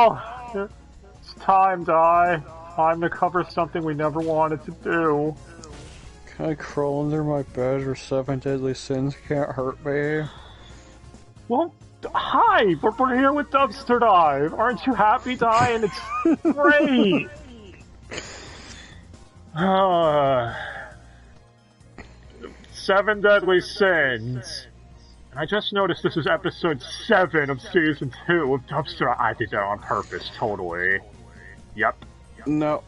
Well, it's time, Di. Time to cover something we never wanted to do. Can I crawl under my bed where 7 deadly sins can't hurt me? Well, hi! We're here with Dubster Dive. Aren't you happy, Di? And it's great! Seven Deadly Sins. And I just noticed this is episode 7 of season 2 of Dubster. I did that on purpose, totally. Yep. No.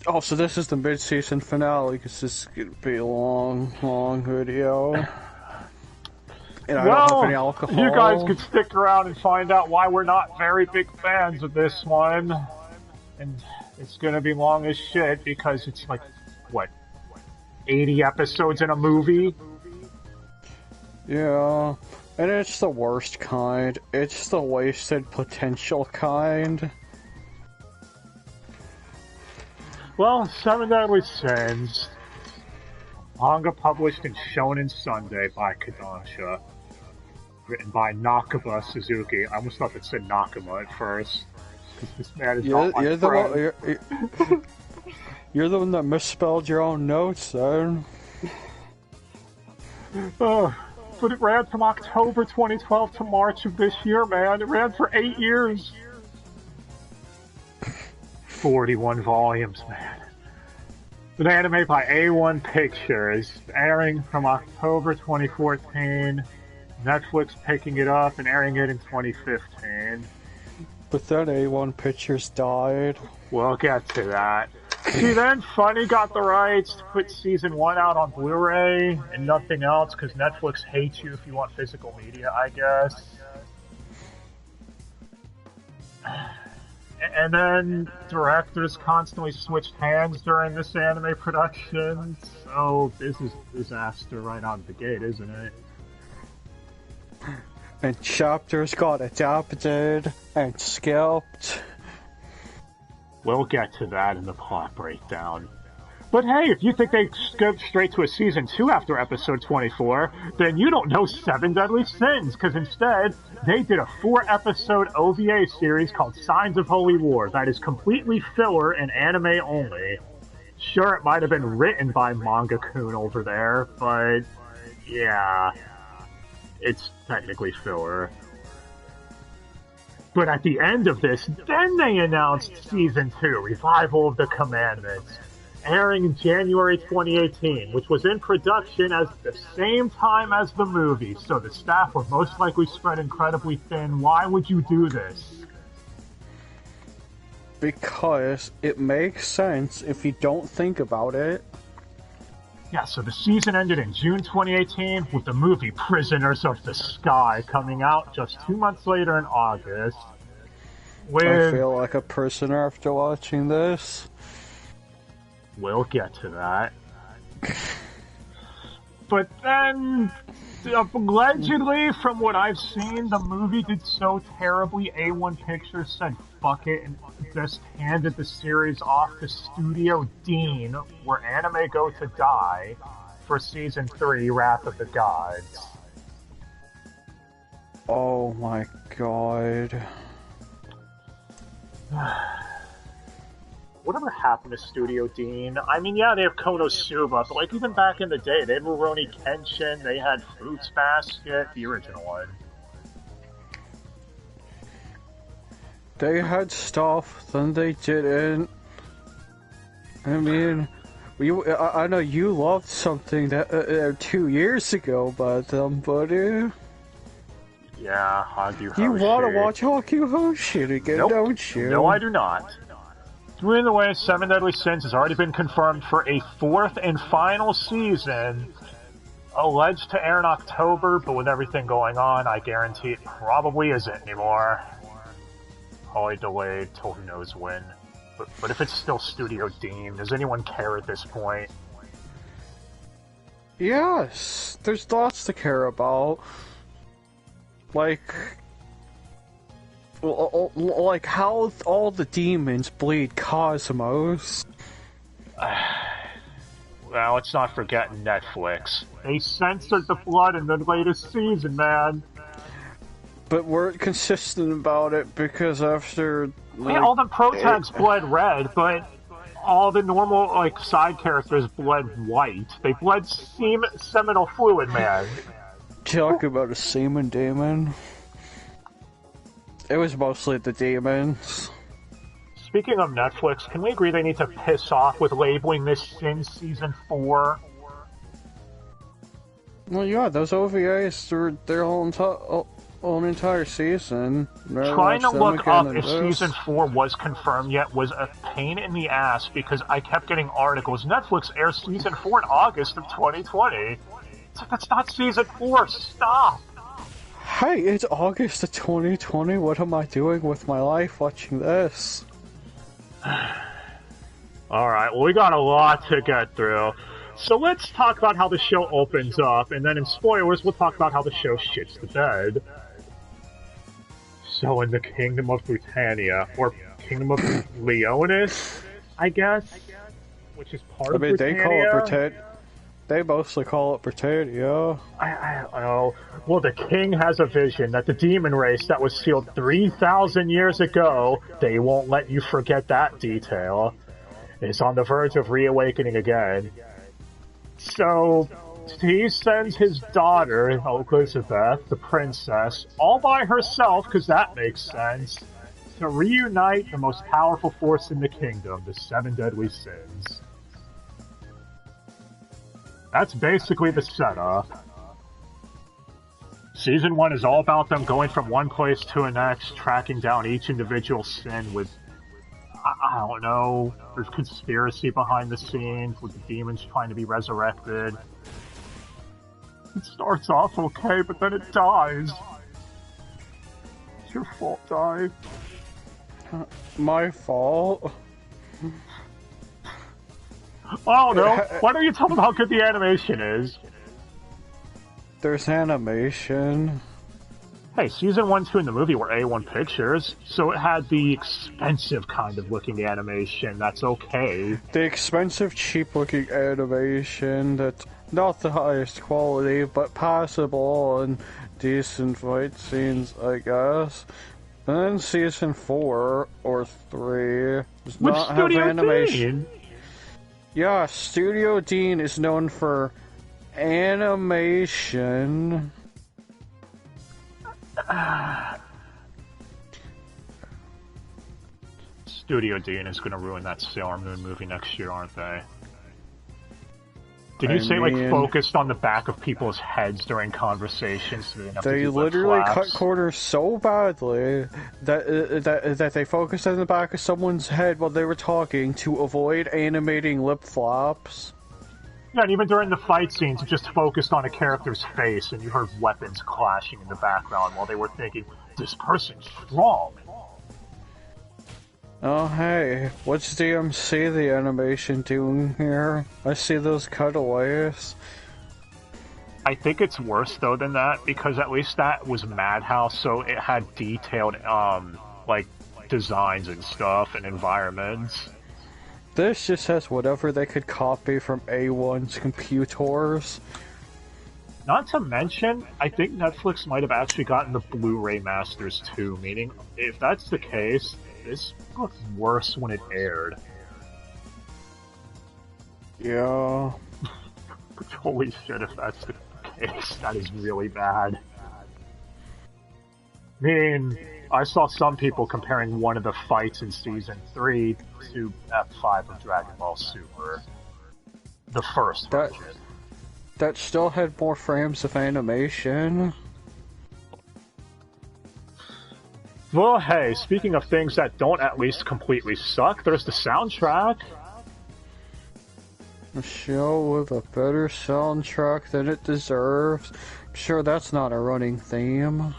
Oh, so this is the mid-season finale, because this is going to be a long video. And I don't have any alcohol. You guys could stick around and find out why we're not very big fans of this one. And it's going to be long as shit, because it's like, what, 80 episodes in a movie? Yeah, and it's the worst kind. It's the wasted potential kind. Well, Seven Deadly Sins. Manga published in Shonen Sunday by Kodansha. Written by Nakaba Suzuki. I almost thought it said Nakama at first. Because this man is not my friend. You're the one that misspelled your own notes, then. But it ran from October 2012 to March of this year, man. It ran for 8 years. 41 volumes, man. An anime by A1 Pictures, airing from October 2014. Netflix picking it up and airing it in 2015. But then A1 Pictures died. We'll get to that. See, then Funny got the rights to put season 1 out on Blu-ray and nothing else, because Netflix hates you if you want physical media, I guess. And then directors constantly switched hands during this anime production, so this is a disaster right out of the gate, isn't it? And chapters got adapted and skipped. We'll get to that in the plot breakdown. But hey, if you think they skipped straight to a season 2 after episode 24, then you don't know Seven Deadly Sins, because instead, they did a 4-episode OVA series called Signs of Holy War that is completely filler and anime only. Sure, it might have been written by Manga-kun over there, but yeah, it's technically filler. But at the end of this, then they announced Season 2, Revival of the Commandments, airing in January 2018, which was in production at the same time as the movie, so the staff were most likely spread incredibly thin. Why would you do this? Because it makes sense if you don't think about it. Yeah, so the season ended in June 2018 with the movie Prisoners of the Sky coming out just 2 months later in August. I feel like a prisoner after watching this. We'll get to that. But then, allegedly, from what I've seen, the movie did so terribly, A1 Pictures said fuck it and just handed the series off to Studio Dean, where anime go to die, for season 3, Wrath of the Gods. Oh my god. Whatever happened to Studio Dean? I mean, yeah, they have Konosuba, but like even back in the day, they had Rurouni Kenshin, they had Fruits Basket, the original one. They had stuff, then they didn't. I mean, I know you loved something that 2 years ago by them, buddy. Yeah, Hagi Hoshi. You want to watch Hagi Hoshi again, nope. Don't you? No, I do not. Through the way, Seven Deadly Sins has already been confirmed for a 4th and final season, alleged to air in October, but with everything going on, I guarantee it probably isn't anymore. Probably delayed till who knows when. But if it's still Studio Dean, does anyone care at this point? Yes, there's lots to care about. Like how all the demons bleed Cosmos. Well, let's not forget Netflix. They censored the blood in the latest season, man. but weren't consistent about it because after Yeah, all the protags bled red, but all the normal side characters bled white. They bled seminal fluid, man. Talk about a semen demon. It was mostly the demons. Speaking of Netflix, can we agree they need to piss off with labeling this Sin Season 4? Well, yeah, those OVAs through their whole entire season. Trying to look up if Season 4 was confirmed yet was a pain in the ass because I kept getting articles. Netflix airs Season 4 in August of 2020. It's like, that's not Season 4, stop! Hey, it's August of 2020, what am I doing with my life watching this? Alright, well we got a lot to get through. So let's talk about how the show opens up, and then in spoilers we'll talk about how the show shits the bed. So in the Kingdom of Britannia, or Kingdom of Leonis, I guess, which is part of Britannia. They call it Britannia. They mostly call it Britannia. I don't know. Well, the king has a vision that the demon race that was sealed 3,000 years ago, they won't let you forget that detail, is on the verge of reawakening again. So he sends his daughter, Elizabeth, the princess, all by herself, because that makes sense, to reunite the most powerful force in the kingdom, the 7 deadly sins. That's basically the setup. Season 1 is all about them going from one place to the next, tracking down each individual sin with, I don't know, there's conspiracy behind the scenes, with the demons trying to be resurrected. It starts off okay, but then it dies. It's your fault, Di. My fault? Oh no! Why don't you tell them how good the animation is? There's animation. Hey, Season 1, 2 in the movie were A1 Pictures, so it had the expensive kind of looking animation, that's okay. The expensive, cheap-looking animation that's not the highest quality, but passable and decent fight scenes, I guess. And then Season 4 or 3 does not have animation. Yeah, Studio Dean is known for animation. Studio Dean is going to ruin that Sailor Moon movie next year, aren't they? Did you say, focused on the back of people's heads during conversations? So they literally cut corners so badly that they focused on the back of someone's head while they were talking to avoid animating lip flops. Yeah, and even during the fight scenes, it just focused on a character's face, and you heard weapons clashing in the background while they were thinking, this person's strong. Oh hey, what's DMC the animation doing here? I see those cutaways. I think it's worse though than that, because at least that was Madhouse, so it had detailed, designs and stuff and environments. This just has whatever they could copy from A1's computers. Not to mention, I think Netflix might have actually gotten the Blu-ray masters too, meaning, if that's the case, this looked worse when it aired. Yeah. But holy shit, if that's the case, that is really bad. I mean, I saw some people comparing one of the fights in Season 3 to F5 of Dragon Ball Super. The first version. That still had more frames of animation. Well, hey, speaking of things that don't at least completely suck, there's the soundtrack. A show with a better soundtrack than it deserves. I'm sure that's not a running theme.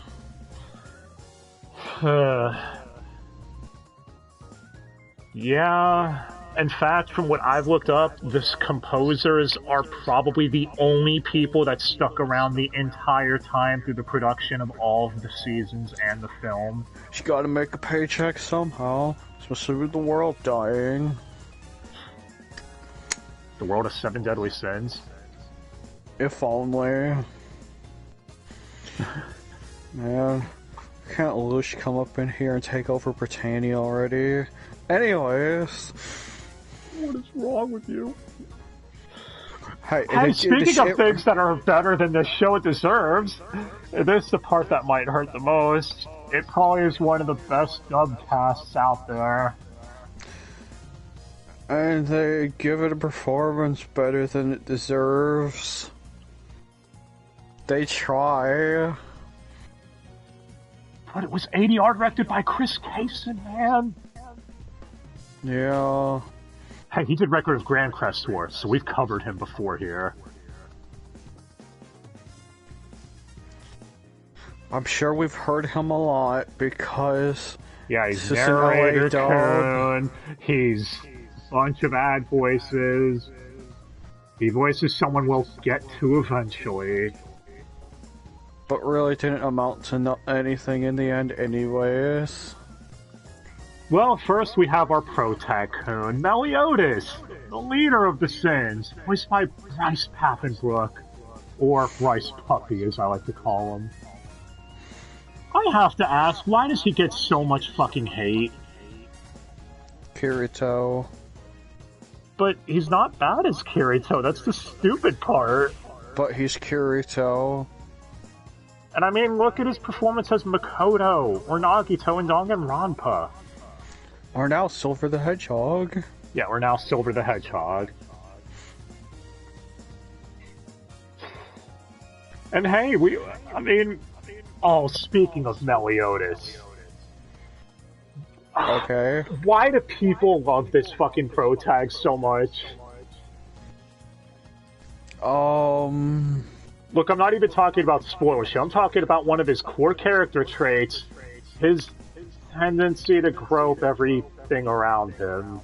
Yeah. In fact, from what I've looked up, the composers are probably the only people that stuck around the entire time through the production of all of the seasons and the film. You gotta make a paycheck somehow, especially with the world dying. The world of 7 deadly sins? If only. Man, Can't Lush come up in here and take over Britannia already? Anyways. What is wrong with you? Hey, speaking of things that are better than this show deserves, this is the part that might hurt the most. It probably is one of the best dub casts out there. And they give it a performance better than it deserves. They try. But it was ADR directed by Chris Kaysen, man. Yeah. Hey, he did Record of Grand Crest Wars, so we've covered him before here. I'm sure we've heard him a lot because... Yeah, he's narrator tone, he's a bunch of ad voices, he voices someone we'll get to eventually. But really didn't amount to anything in the end anyways. Well, first we have our pro-tycoon, Meliodas, the leader of the Sins, voiced by Bryce Papenbrook, or Bryce Puppy as I like to call him. I have to ask, why does he get so much fucking hate? Kirito. But he's not bad as Kirito, that's the stupid part. But he's Kirito. And I mean, look at his performance as Makoto, or Nagito and Danganronpa. Or now Silver the Hedgehog. Yeah, we're now Silver the Hedgehog. And hey, speaking of Meliodas. Okay. Why do people love this fucking pro tag so much? Look, I'm not even talking about spoilers here. I'm talking about one of his core character traits. His tendency to grope everything around him.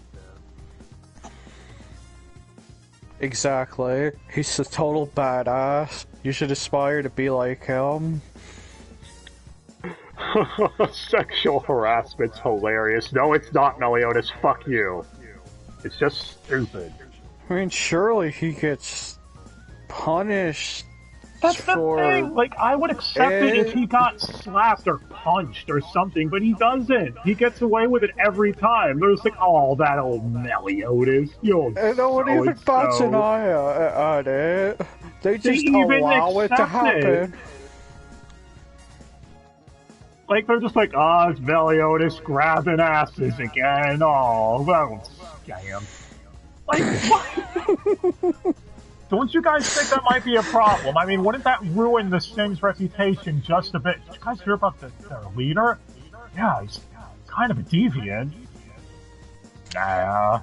Exactly. He's a total badass. You should aspire to be like him. Sexual harassment's hilarious. No, it's not, Meliodas. Fuck you. It's just stupid. I mean, surely he gets punished. That's the thing! Like, I would accept it if he got slapped or punched or something, but he doesn't. He gets away with it every time. They're just like, oh, that old Meliodas. And no one even bats an eye at it. They just allow it to happen. Like, they're just like, oh, it's Meliodas grabbing asses again. Oh, that scam. Like, what? Don't you guys think that might be a problem? I mean, wouldn't that ruin the Sting's reputation just a bit? Did you guys hear about their leader? Yeah, he's kind of a deviant. Nah.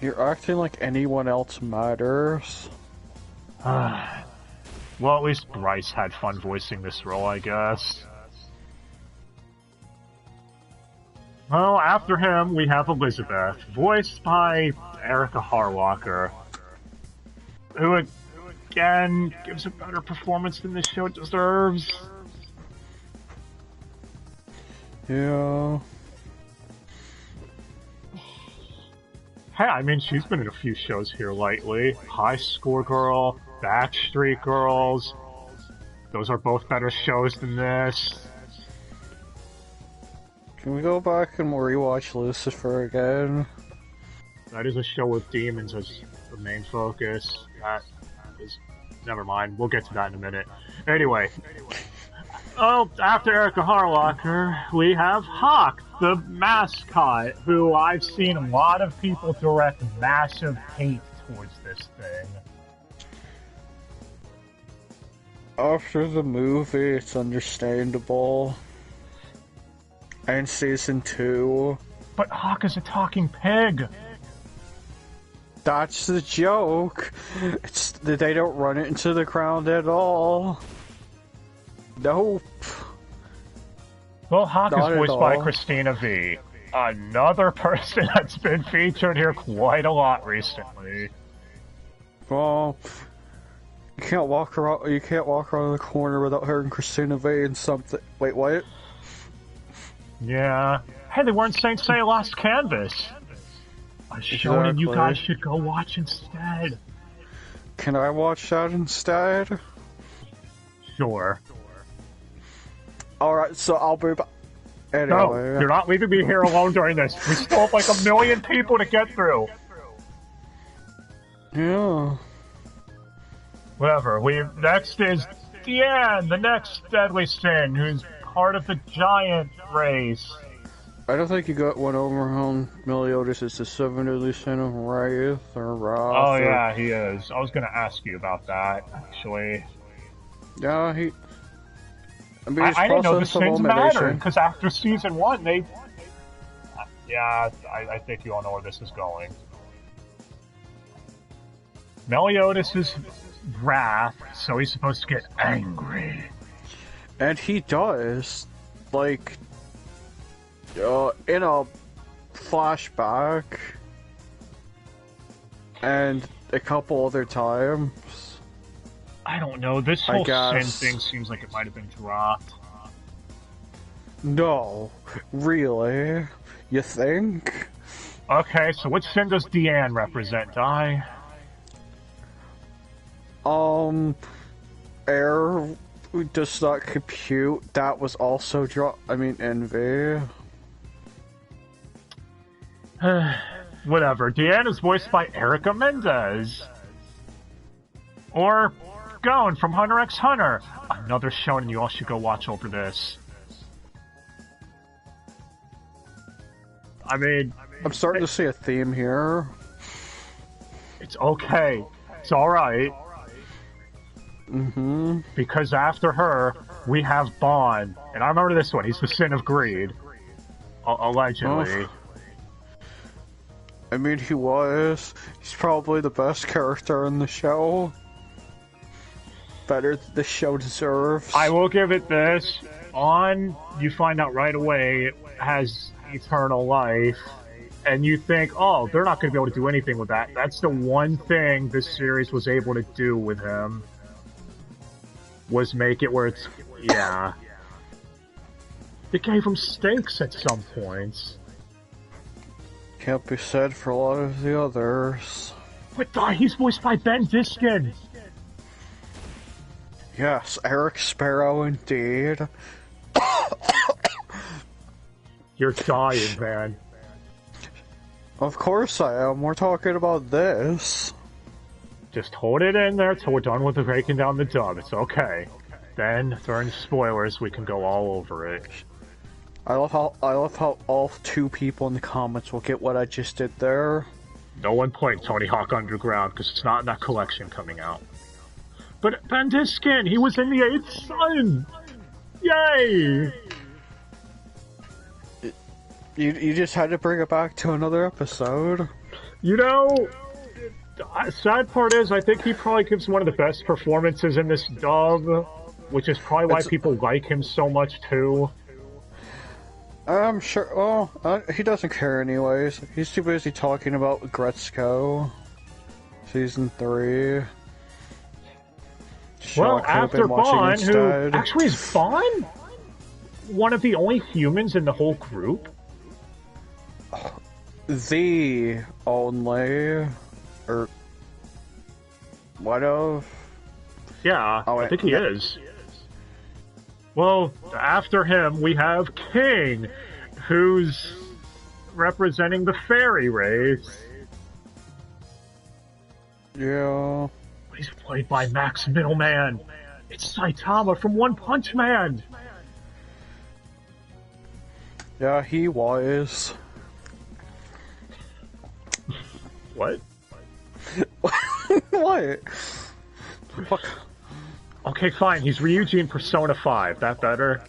You're acting like anyone else matters. Well, at least Bryce had fun voicing this role, I guess. Well, after him, we have Elizabeth, voiced by Erica Harlocker, who again gives a better performance than this show deserves. Yeah. Hey, I mean, she's been in a few shows here lately. High Score Girl, Backstreet Girls. Those are both better shows than this. Can we go back and rewatch Lucifer again? That is a show with demons as the main focus. That is... Never mind, we'll get to that in a minute. Anyway. Oh, after Erica Harlocker, we have Hawk, the mascot, who I've seen a lot of people direct massive hate towards this thing. After the movie, it's understandable. And season 2. But Hawk is a talking pig! That's the joke. It's that they don't run it into the ground at all. Nope. Well, Hawk is voiced by Christina V. Another person that's been featured here quite a lot recently. Well, you can't walk around the corner without hearing Christina V and something. Wait, what? Yeah. Hey, they weren't Saint Seiya Lost Canvas. A show that you guys should go watch instead. Can I watch that instead? Sure. Alright, so I'll be back. Anyway. No, you're not leaving me here alone during this. We still have like 1 million people to get through. Yeah. Whatever. Next is Deanne, the next deadly sin, who's part of the giant race. I don't think you got one over on Meliodas is the 7th deadly sin of Wrath or Wrath. Oh yeah, he is. I was gonna ask you about that, actually. Yeah, I didn't know the sins mattered, because after season 1, they... Yeah, I think you all know where this is going. Meliodas is wrath, so he's supposed to get angry. And he does. Like, in a flashback. And a couple other times. I don't know, this whole sin thing seems like it might have been dropped. No, really? You think? Okay, so which sin does Deanne represent, Di? Air does not compute. That was also dropped. I mean, envy. Whatever. Deanne is voiced by Erica Mendez. Or Gone from Hunter x Hunter. Another shonen you all should go watch over this. I mean... I'm starting to see a theme here. It's okay. It's alright. Mm-hmm. Because after her, we have Bond. And I remember this one. He's the sin of greed. Allegedly. Oh. I mean, he was. He's probably the best character in the show. Better than the show deserves. I will give it this. You find out right away it has eternal life. And you think, oh, they're not going to be able to do anything with that. That's the one thing this series was able to do with him. Was make it where it's... Yeah. It gave him stakes at some points. Can't be said for a lot of the others. But he's voiced by Ben Diskin. Yes, Eric Sparrow indeed. You're dying, man. Of course I am. We're talking about this. Just hold it in there till we're done with the breaking down the dub. It's okay. Then, during spoilers, we can go all over it. I love how all 2 people in the comments will get what I just did there. No one played Tony Hawk Underground because it's not in that collection coming out. But Ben Diskin, he was in the 8th Son! Yay! You just had to bring it back to another episode. You know, sad part is, I think he probably gives one of the best performances in this dub, which is probably why people like him so much too. I'm sure. Well, he doesn't care anyways. He's too busy talking about Gretzko. Season 3. Well, after Bond, who... Actually, is Bond one of the only humans in the whole group? The only... Or... What of? Yeah, I think he is. Well, after him, we have King, who's representing the fairy race. Yeah. He's played by Max Middleman. It's Saitama from One Punch Man. Yeah, he was. What? What? Fuck. Okay, fine. He's Ryuji in Persona 5. That better?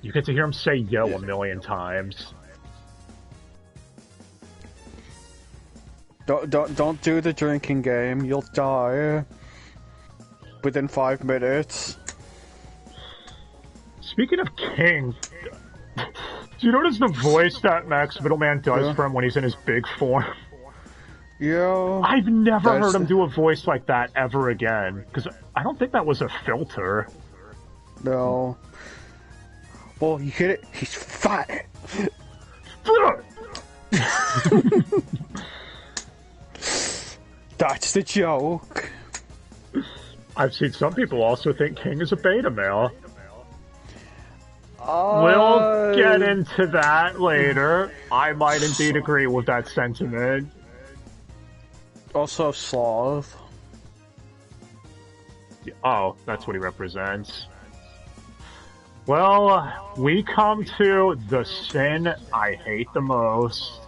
You get to hear him say yo 1,000,000 times. Don't do the drinking game. You'll die within 5 minutes. Speaking of King, do you notice the voice that Max Middleman does for him when he's in his big form? Yeah. I've never heard him do a voice like that ever again, because I don't think that was a filter. No. Well, you get it? He's fat! That's the joke. I've seen some people also think King is a beta male. We'll get into that later. I might indeed agree with that sentiment. Also, Sloth. Oh, that's what he represents. Well, we come to the sin I hate the most.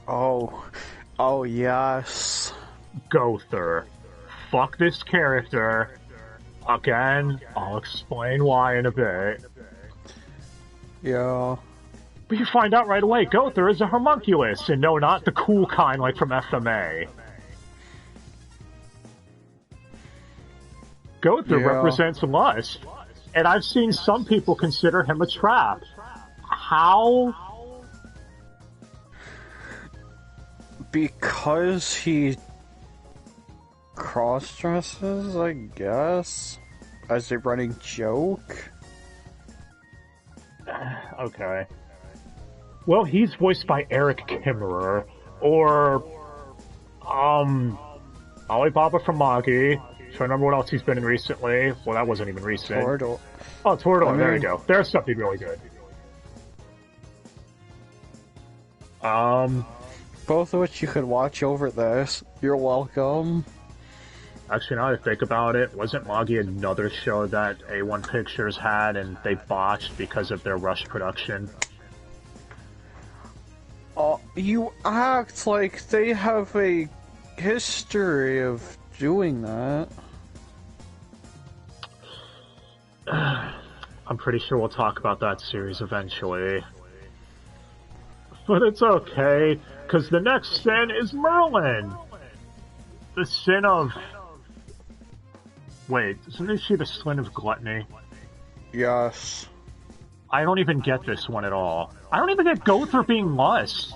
Oh yes. Gother. Fuck this character. Again, I'll explain why in a bit. Yeah. But you find out right away, Gother is a homunculus, and no, not the cool kind like from FMA. Gother represents lust, and I've seen some people consider him a trap. How? Because he cross-dresses, I guess, as a running joke. Okay. Well, he's voiced by Eric Kimmerer, or Alibaba from Magi. Trying to remember what else he's been in recently. Well, that wasn't even recent. Tordor. Oh, Tordor. There you go. There's something really good. Both of which you could watch over this. You're welcome. Actually, now that I think about it, wasn't Magi another show that A1 Pictures had and they botched because of their rush production? You act like they have a history of doing that. I'm pretty sure we'll talk about that series eventually. But it's okay, because the next sin is Merlin! The sin of... Wait, isn't she the sin of gluttony? Yes. I don't even get this one at all. I don't even get Gother being lust.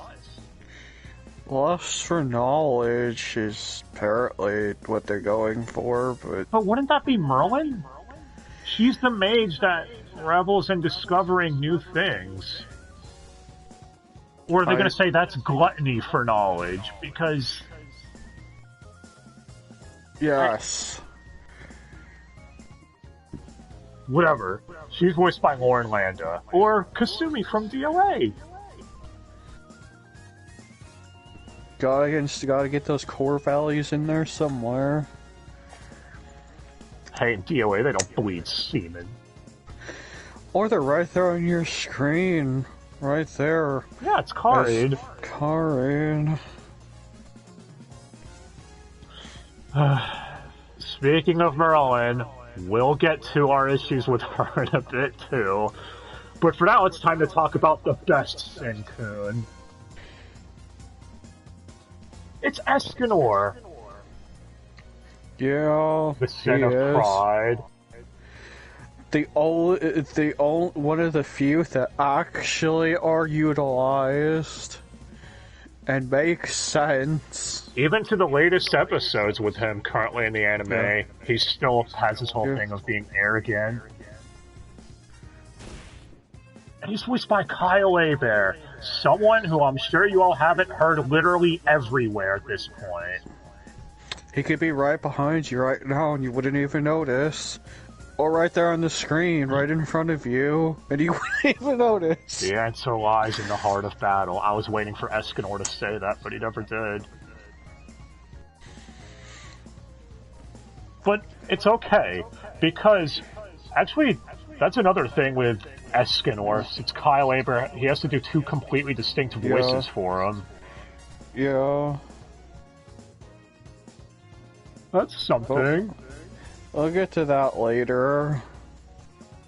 Lust for knowledge is apparently what they're going for, but... But wouldn't that be Merlin? She's the mage that revels in discovering new things. Or are they going to say that's gluttony for knowledge? Because... Yes. Whatever. She's voiced by Lauren Landa. Or Kasumi from DOA. Gotta get those core values in there somewhere. Hey, in DOA, they don't bleed semen. Or they're right there on your screen. Right there. Yeah, it's Karin. Karin. Speaking of Merlin, we'll get to our issues with her in a bit, too. But for now, it's time to talk about the best Sin-kun. It's Escanor. Yeah, The Sin of Pride. One of the few that actually are utilized and make sense. Even to the latest episodes with him currently in the anime, he still has this whole thing of being arrogant. And he's voiced by Kyle Hebert, someone who I'm sure you all haven't heard literally everywhere at this point. He could be right behind you right now and you wouldn't even notice. Or right there on the screen, right in front of you, and you wouldn't even notice. The answer lies in the heart of battle. I was waiting for Escanor to say that, but he never did. But it's okay, because actually, that's another thing with Escanor. It's Kyle Hebert. He has to do two completely distinct voices for him. Yeah. That's something. I'll get to that later.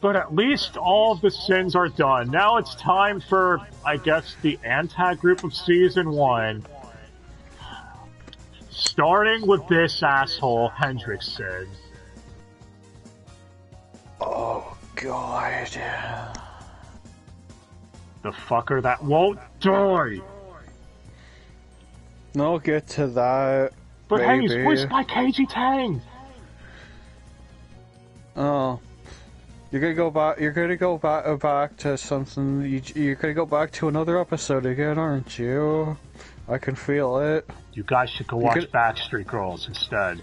But at least all of the sins are done. Now it's time for, I guess, the anti-group of Season 1. Starting with this asshole, Hendrickson. Oh, God. The fucker that won't die! I'll get to that. But maybe. hey, he's voiced by KG Tang! Oh. You're gonna go back to something. You're gonna go back to another episode again, aren't you? I can feel it. You guys should go watch Backstreet Girls instead.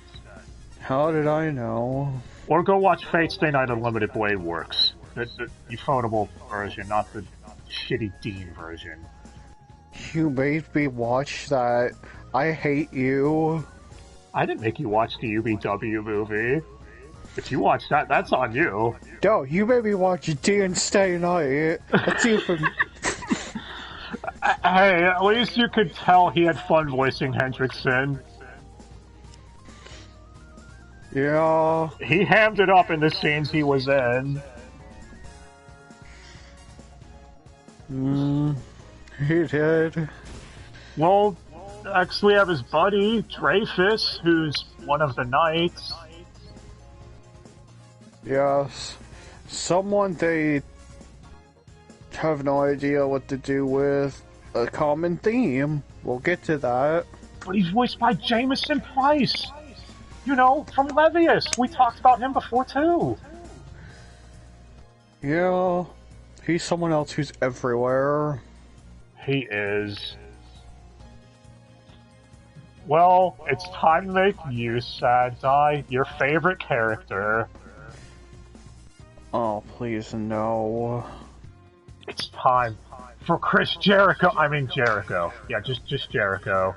How did I know? Or go watch Fate Stay Night Unlimited Blade Works. The ufotable version, not the shitty Dean version. You made me watch that. I hate you. I didn't make you watch the UBW movie. If you watched that, that's on you. No, you made me watch Dean Stay Night. That's even... Hey, at least you could tell he had fun voicing Hendrickson. Yeah. He hammed it up in the scenes he was in. He did. Well, next we have his buddy, Dreyfus, who's one of the knights. Yes. Someone they have no idea what to do with. A common theme. We'll get to that. But he's voiced by Jameson Price. You know, from Levius. We talked about him before, too. Yeah. He's someone else who's everywhere. He is. Well, it's time to make you, Sad Die, your favorite character. Oh, please, no. It's time for Chris Jericho. I mean, Jericho. Yeah, just Jericho.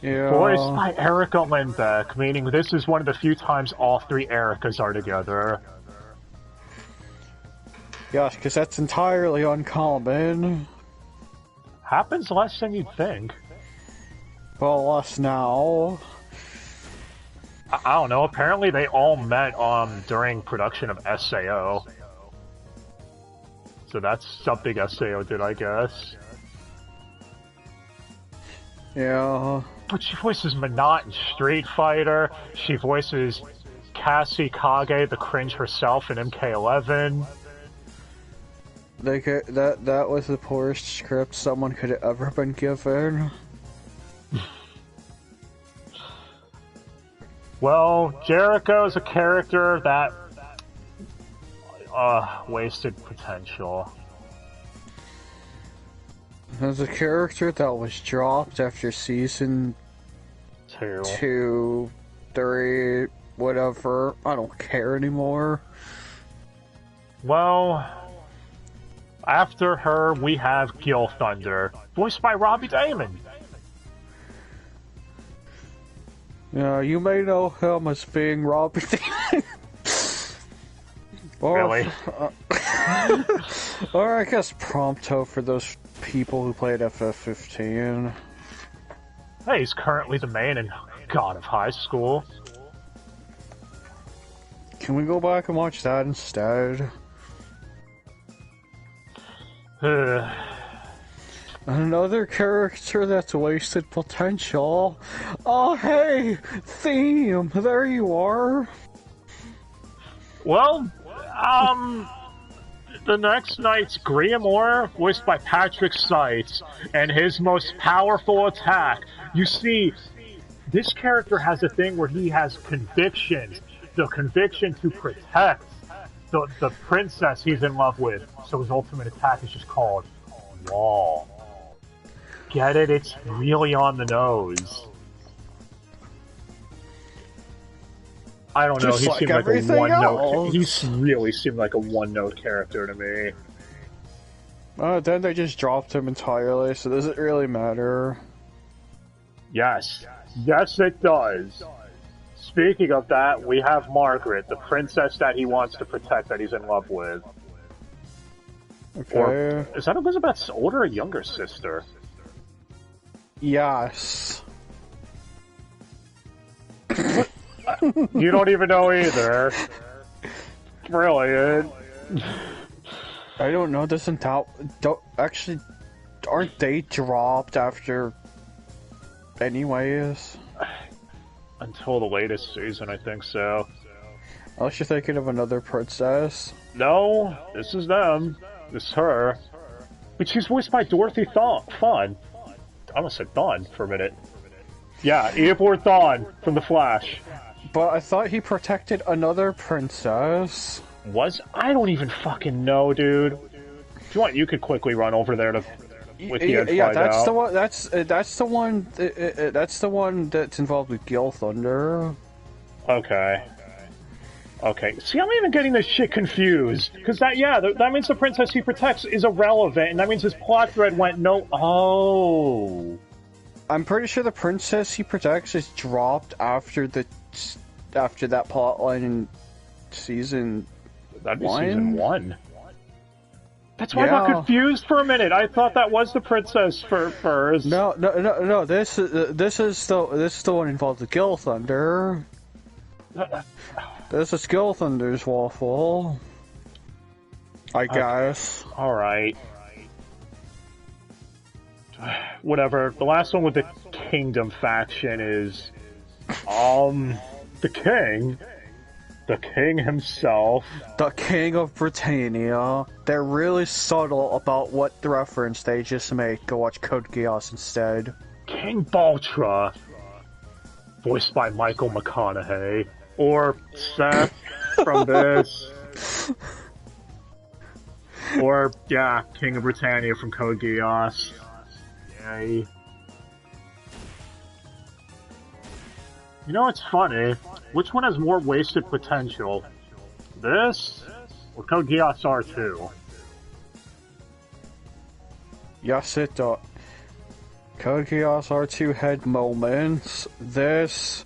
Yeah. Voiced by Erica Lindbeck, meaning this is one of the few times all three Ericas are together. Yes, because that's entirely uncommon. Happens less than you'd think. Well, us now. I don't know, apparently they all met during production of SAO. So that's something SAO did, I guess. Yeah. But she voices Minot in Street Fighter. She voices Cassie Kage, the cringe herself, in MK11. That was the poorest script someone could have ever been given. Well, Jericho is a character that wasted potential. There's a character that was dropped after season 2, 3, whatever. I don't care anymore. Well, after her, we have Gil Thunder, voiced by Robbie Damon. Yeah, you may know him as being Robbie Damon. Really? Or I guess Prompto for those people who played FF15. Hey, he's currently the main in God of High School. Can we go back and watch that instead? Another character that's wasted potential. Oh, hey! Theme! There you are! Well, the next knight's Griamore, voiced by Patrick Seitz, and his most powerful attack. You see, this character has a thing where he has convictions. The conviction to protect the princess he's in love with. So his ultimate attack is just called Wall. Get it? It's really on the nose. I don't know, Just he like seemed like a everything one-note... else. He really seemed like a one-note character to me. Then they just dropped him entirely, so does it really matter? Yes. Yes, it does. Speaking of that, we have Margaret, the princess that he wants to protect, that he's in love with. Okay. Or, is that Elizabeth's older or younger sister? Yes. You don't even know either. Brilliant. I don't know, actually, aren't they dropped after anyways? Until the latest season, I think so. Unless you're thinking of another princess. No, this is them. This is her. But she's voiced by Dorothy Thawne. I almost said Thawne for a minute. Yeah, Eeyore Thawne from The Flash. But I thought he protected another princess. I don't even fucking know, dude. If you want, you could quickly run over there to Wiki and find that's out. the one. That's the one. That's the one that's involved with Gil Thunder. Okay. Okay, see, I'm even getting this shit confused. Because that means the princess he protects is irrelevant, and that means his plot thread went no... Oh. I'm pretty sure the princess he protects is dropped after that plotline in season That'd be 1? season 1. That's why I got confused for a minute. I thought that was the princess for first. No. This is the one involved with Gill Thunder. This is Gill Thunder's waffle. I guess. Alright. Whatever. The last one with the Kingdom faction is... the King. The King himself. The King of Britannia. They're really subtle about what the reference they just made. Go watch Code Geass instead. King Baltra. Voiced by Michael McConaughey. Or Seth from this. Or, yeah, King of Britannia from Code Geass. Yay. You know what's funny? Which one has more wasted potential? This? Or Code Geass R2? Yes, it does. Code Geass R2 had moments. This...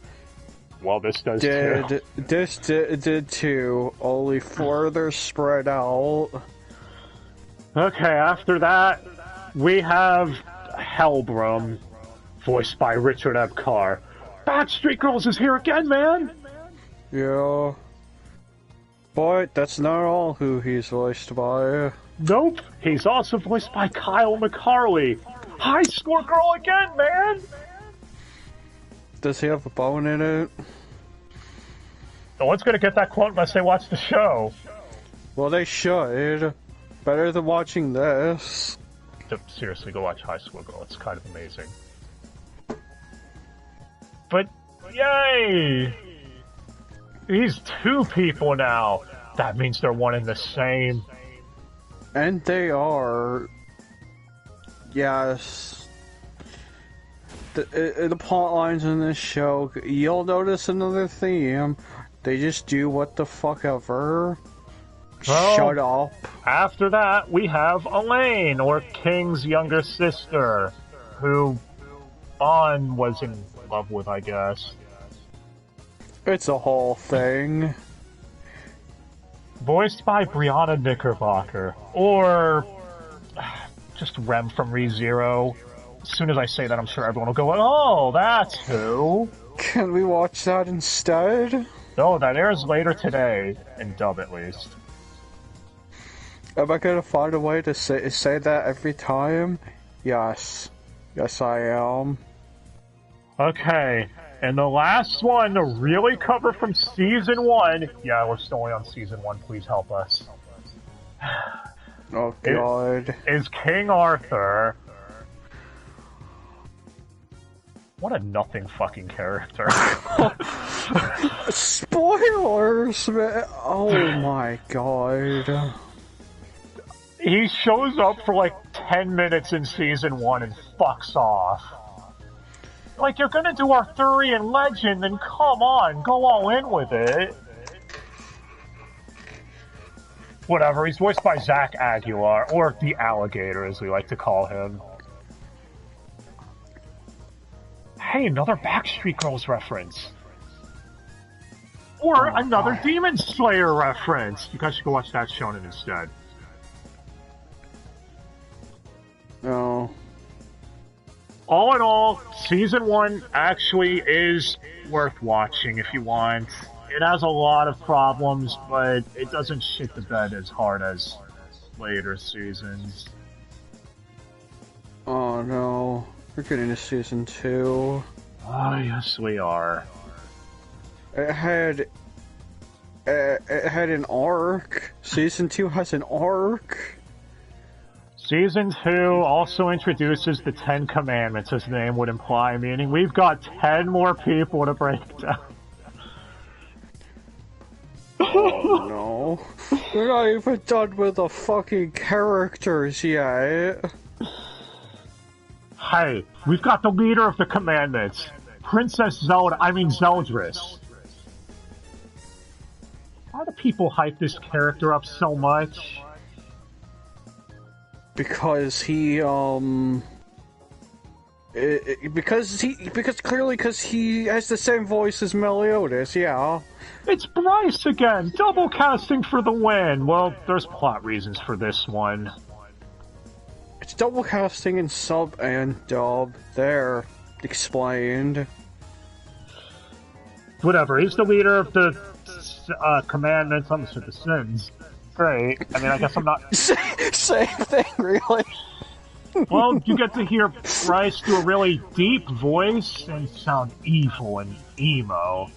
Well, this does too. This did too, only further spread out. Okay, after that, we have Hellbrum, voiced by Richard Epcar. Backstreet Girls is here again, man! Yeah. But that's not all who he's voiced by. Nope, he's also voiced by Kyle McCarley. High Score Girl again, man! Does he have a bone in it? No one's gonna get that quote unless they watch the show. Well, they should. Better than watching this. Seriously, go watch High Score Girl. It's kind of amazing. But, yay! These 2 people now. That means they're one and the same. And they are. Yes. The plot lines in this show, you'll notice another theme. They just do what the fuck ever. Well, shut up. After that, we have Elaine, or King's younger sister, who Bon was in love with, I guess. It's a whole thing. Voiced by Brianna Knickerbocker, or just Rem from ReZero. As soon as I say that, I'm sure everyone will go, oh, that's who. Can we watch that instead? No, that airs later today, in dub at least. Am I gonna find a way to say that every time? Yes. Yes, I am. Okay, and the last one to really cover from Season 1... Yeah, we're still only on Season 1, please help us. Oh, God. Is King Arthur. What a nothing fucking character. Spoilers, man! Oh my God. He shows up for like 10 minutes in Season 1 and fucks off. Like, you're gonna do Arthurian legend, then come on, go all in with it. Whatever, he's voiced by Zach Aguilar, or the Alligator as we like to call him. Hey, another Backstreet Girls reference. Or another Demon Slayer reference. You guys should go watch that shonen instead. No. All in all, Season 1 actually is worth watching if you want. It has a lot of problems, but it doesn't shit the bed as hard as later seasons. Oh no. We're getting to Season 2. Oh, yes we are. It had an arc. Season 2 has an arc. Season 2 also introduces the 10 Commandments, as the name would imply, meaning we've got 10 more people to break down. Oh no. We're not even done with the fucking characters yet. Hey, we've got the leader of the Commandments, Zeldris. Why do people hype this character up so much? Because he because he has the same voice as Meliodas, yeah. It's Bryce again! Double casting for the win! Well, there's plot reasons for this one. It's double casting in sub and dub. There. Explained. Whatever, he's the leader of the commandments, almost said the sins. Great. I mean, I guess I'm not... Same thing, really. Well, you get to hear Bryce do a really deep voice and sound evil and emo.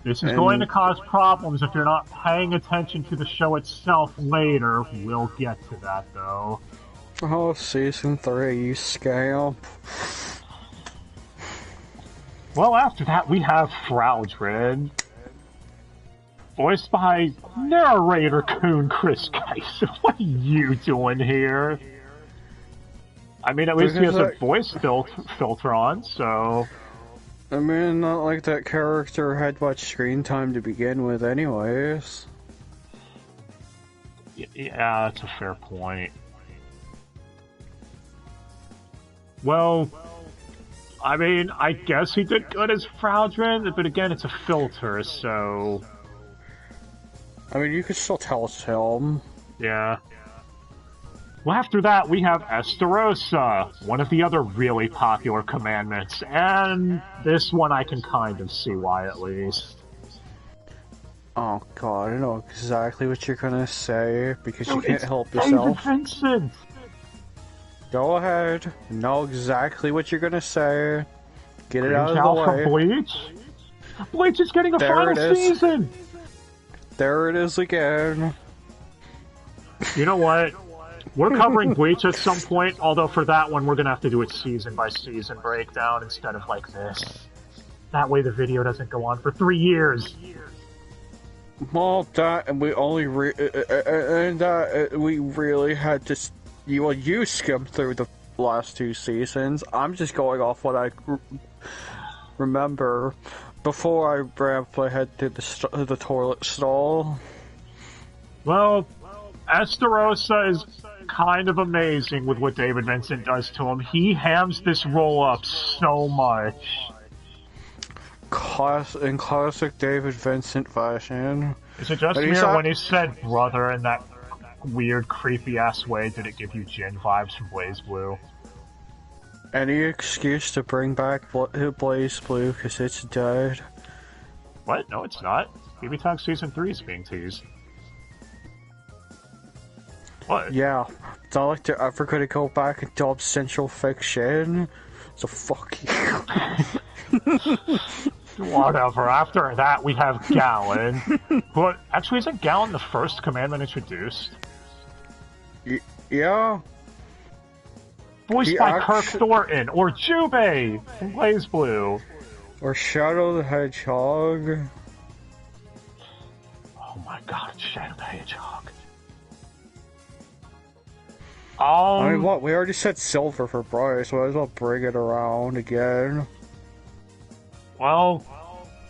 This is going to cause problems if you're not paying attention to the show itself later. We'll get to that, though. Oh, Season 3, you scamp. Well, after that, we have Fraldred, voiced by narrator coon Chris Geis. What are you doing here? I mean, at least he has a voice filter on, so... I mean, not like that character had much screen time to begin with anyways. Yeah, that's a fair point. Well, I mean, I guess he did good as Fraldred, but again, it's a filter, so... I mean, you could still tell it's him. Yeah. Well, after that, we have Estarossa, one of the other really popular commandments, and this one I can kind of see why, at least. Oh god, I know exactly what you're gonna say, because you can't help David yourself. Vincent! Go ahead, know exactly what you're gonna say. Get it out of the way. From Bleach? Bleach is getting a final season! There it is again. You know what? We're covering Bleach at some point, although for that one we're gonna have to do it season by season breakdown instead of like this. That way the video doesn't go on for 3 years. Well, that, and we only we really had to... You skimmed through the last 2 seasons. I'm just going off what I remember before I ramp my head to the toilet stall. Well, Estarossa is kind of amazing with what David Vincent does to him. He hams this roll up so much. In classic David Vincent fashion. Is it just me, or when he said brother in that weird, creepy-ass way, did it give you Jin vibes from Blaze Blue? Any excuse to bring back Blaze Blue, because it's dead. What? No, it's not. BB Talk Season 3 is being teased. What? Yeah, it's not like they're ever gonna go back and dub Central Fiction, so fuck you. Whatever. After that, we have Gallon. But actually, isn't Gallon the first commandment introduced? Yeah. Voiced by Kirk Thornton, or Jubei from Blaze Blue. Or Shadow the Hedgehog. Oh my god, it's Shadow the Hedgehog. I mean, what? We already said silver for Bryce, so I might as well bring it around again. Well,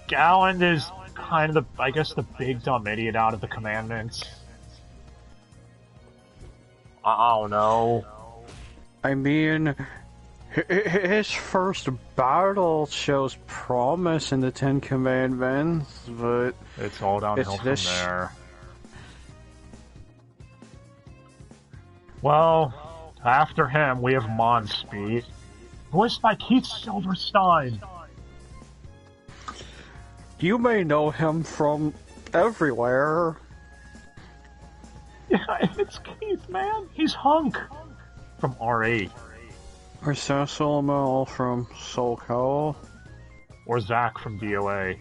Gallon is kind of I guess, the big dumb idiot out of the commandments. I don't know. I mean, his first battle shows promise in the 10 Commandments, but... It's all downhill from there. Well, after him, we have Monspeed, voiced by Keith Silverstein. You may know him from everywhere. Yeah, it's Keith, man. He's Hunk from R8. Or Sassolomel from SoulCal. Or Zack from DOA.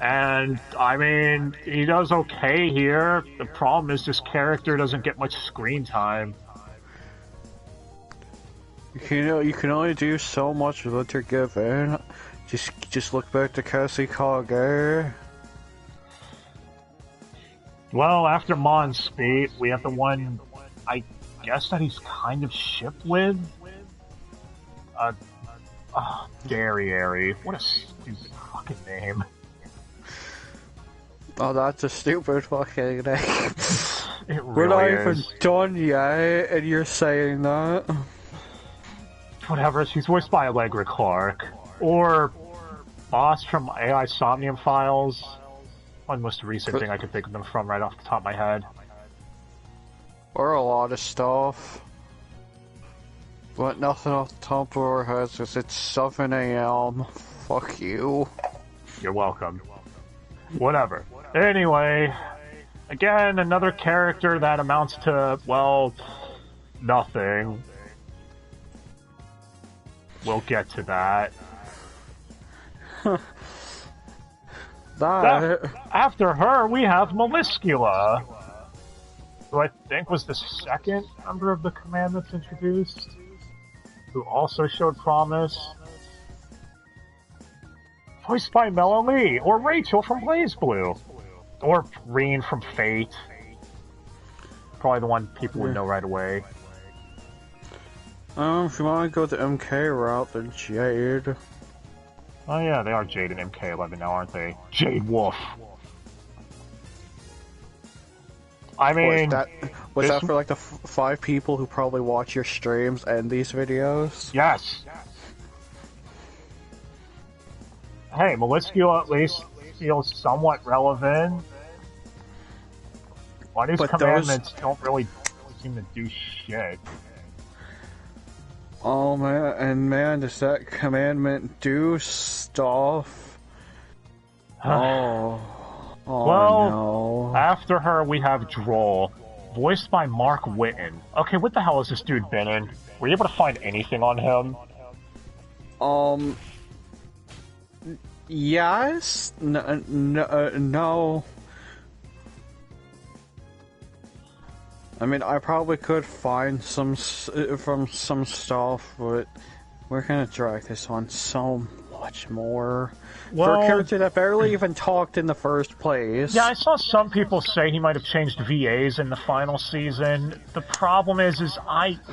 And, I mean, he does okay here. The problem is this character doesn't get much screen time. You can only do so much with what you're given. Just look back to Cassie Kage. Well, after Monspeed, we have the one, I guess that he's kind of shipped with? Derriere. What a stupid fucking name. Oh, that's a stupid fucking name. It We're not really even is. done yet, and you're saying that? Whatever, she's voiced by Allegra Clark. Or Boss from AI Somnium Files. One of the most recent thing I could think of them from right off the top of my head. Or a lot of stuff. But nothing off the top of our heads because it's 7 AM. Fuck you. You're welcome. Whatever. Anyway, again, another character that amounts to, well, nothing. We'll get to that. After her, we have Maliskula, who I think was the second member of the Commandments introduced, who also showed promise. Voiced by Melanie, or Rachel from BlazBlue, or Reen from Fate. Probably the one people would know right away. If you want to go the MK route, then Jade. Oh yeah, they are Jade and MK11 now, aren't they? Jade Wolf. I mean... Was that for like the 5 people who probably watch your streams and these videos? Yes! Hey, Maliskula at least feels somewhat relevant. Well, these commandments don't really seem to do shit. Oh man, does that commandment do stuff? Oh well, no. After her we have Droll, voiced by Mark Whitten. Okay, what the hell has this dude been in? Were you able to find anything on him? Yes? No. I mean, I probably could find some stuff, but we're gonna drag this on so much more. Well, for a character that barely even talked in the first place. Yeah, I saw some people say he might have changed VAs in the final season. The problem is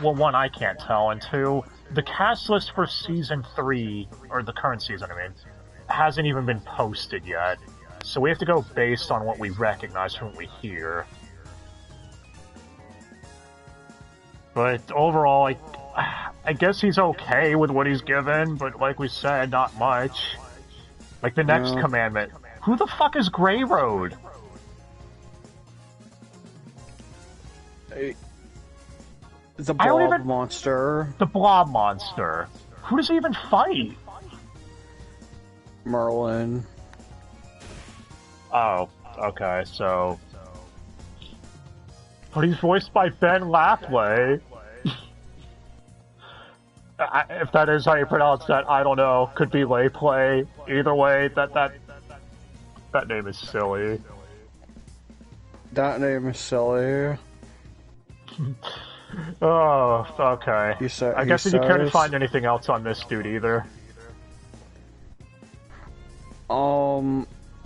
one, I can't tell, and two, the cast list for season 3, or the current season, I mean, hasn't even been posted yet. So we have to go based on what we recognize from what we hear. But overall, I guess he's okay with what he's given, but like we said, not much. Like the next commandment. Who the fuck is Grey Road? The blob monster. The blob monster. Who does he even fight? Merlin. Oh, okay, so... But he's voiced by Ben Lapley. If that is how you pronounce that, I don't know. Could be Layplay. Either way, that name is silly. That name is silly. Oh, okay. I guess you couldn't find anything else on this dude either.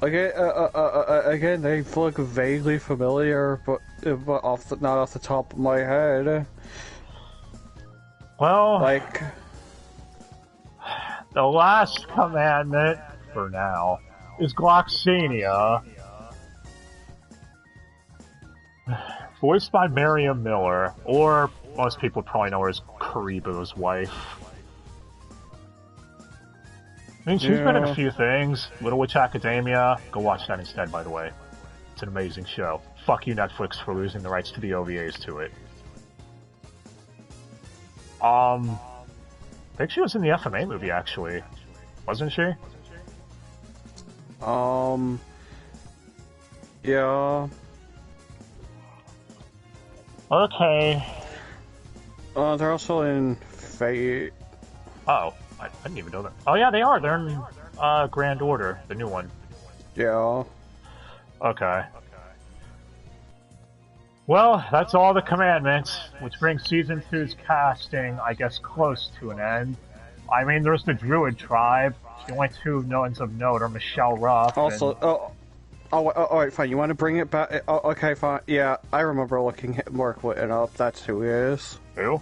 Again, they look vaguely familiar, but not off the top of my head. Well, like the last commandment for now is Gloxenia, voiced by Miriam Miller, or most people probably know her as Karibo's wife. I mean, she's been in a few things. Little Witch Academia. Go watch that instead, by the way. It's an amazing show. Fuck you, Netflix, for losing the rights to the OVAs to it. I think she was in the FMA movie, actually. Wasn't she? Yeah. Okay. They're also in Fate. Oh, I didn't even know that. Oh yeah, they are. They're in Grand Order, the new one. Yeah. Okay. Well, that's all the commandments, which brings Season 2's casting, I guess, close to an end. I mean, there's the Druid tribe. The only two knowns of note are Michelle Ruff. Also, wait, fine. You want to bring it back? Okay, fine. Yeah, I remember looking at Mark Whitten up. That's who he is. Who?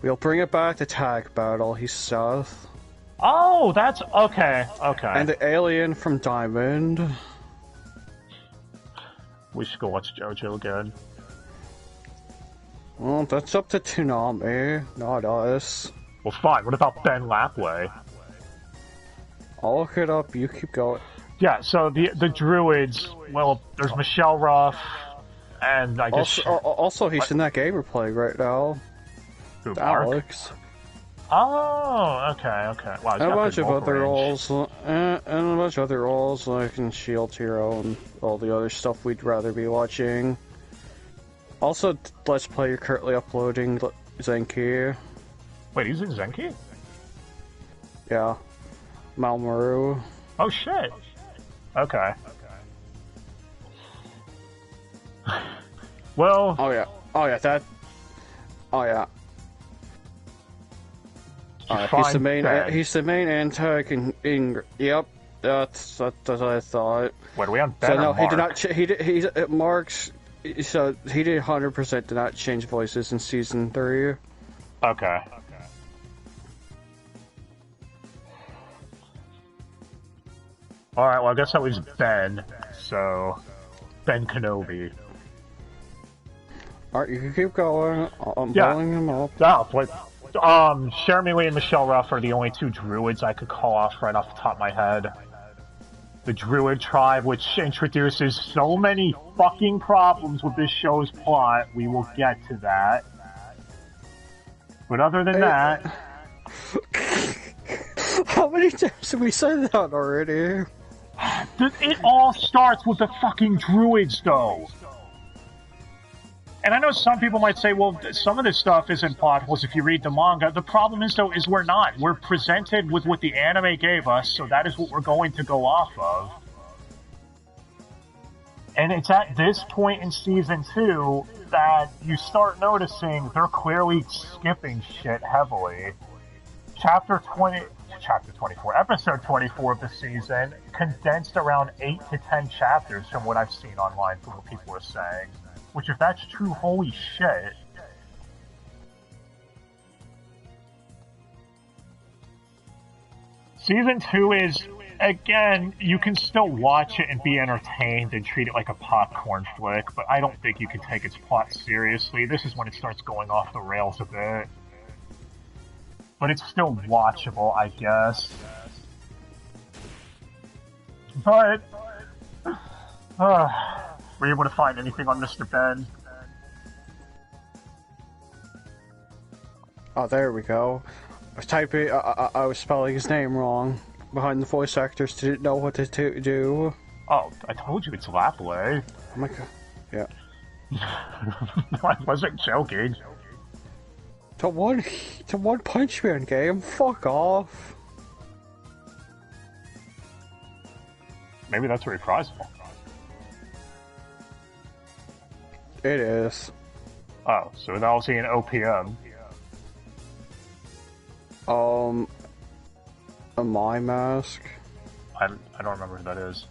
We'll bring it back to Tag Battle. He's Seth. Oh, that's okay. Okay. And the alien from Diamond. We should go watch JoJo again. Well, that's up to Toonami, not us. Well, fine. What about Ben Lapway? I'll look it up. You keep going. Yeah. So the druids. Well, there's Michelle Ruff, and I guess also he's in that game we're playing right now. Who, Mark? Alex. Oh, okay. Wow, And a bunch of other roles, like in Shield Hero and all the other stuff we'd rather be watching. Also, Let's Play, you're currently uploading Zenki. Wait, he's in Zenki? Yeah. Mamoru. Oh shit. Okay. Well. Oh yeah. That. Oh yeah. He's the main. He's the main anti. Yep. That's what I thought. What are we on? Ben So no, or Mark? he did not. He's Mark's. So he did 100% did not change voices in season 3. Okay. Alright, well I guess that was Ben. So Ben Kenobi. Alright, you can keep going. I'm pulling him up. Yeah, Jeremy Lee and Michelle Ruff are the only two druids I could call off right off the top of my head. The Druid tribe, which introduces so many fucking problems with this show's plot, we will get to that. But other than that... How many times have we said that already? It all starts with the fucking druids, though. And I know some people might say, well, some of this stuff isn't plot holes if you read the manga. The problem is, though, is we're not. We're presented with what the anime gave us, so that is what we're going to go off of. And it's at this point in Season 2 that you start noticing they're clearly skipping shit heavily. Episode 24 of the season condensed around 8 to 10 chapters from what I've seen online from what people are saying. Which, if that's true, holy shit. Season 2 is, again, you can still watch it and be entertained and treat it like a popcorn flick, but I don't think you can take its plot seriously. This is when it starts going off the rails a bit. But it's still watchable, I guess. But... were you able to find anything on Mr. Ben? Oh, there we go. I was typing. I was spelling his name wrong. Behind the voice actors didn't know what to do. Oh, I told you it's Lapway. Oh my god. Yeah. I wasn't joking. To One Punch Man game. Fuck off. Maybe that's reprisal. It is. Oh, so that was in OPM. A My Mask. I don't remember who that is.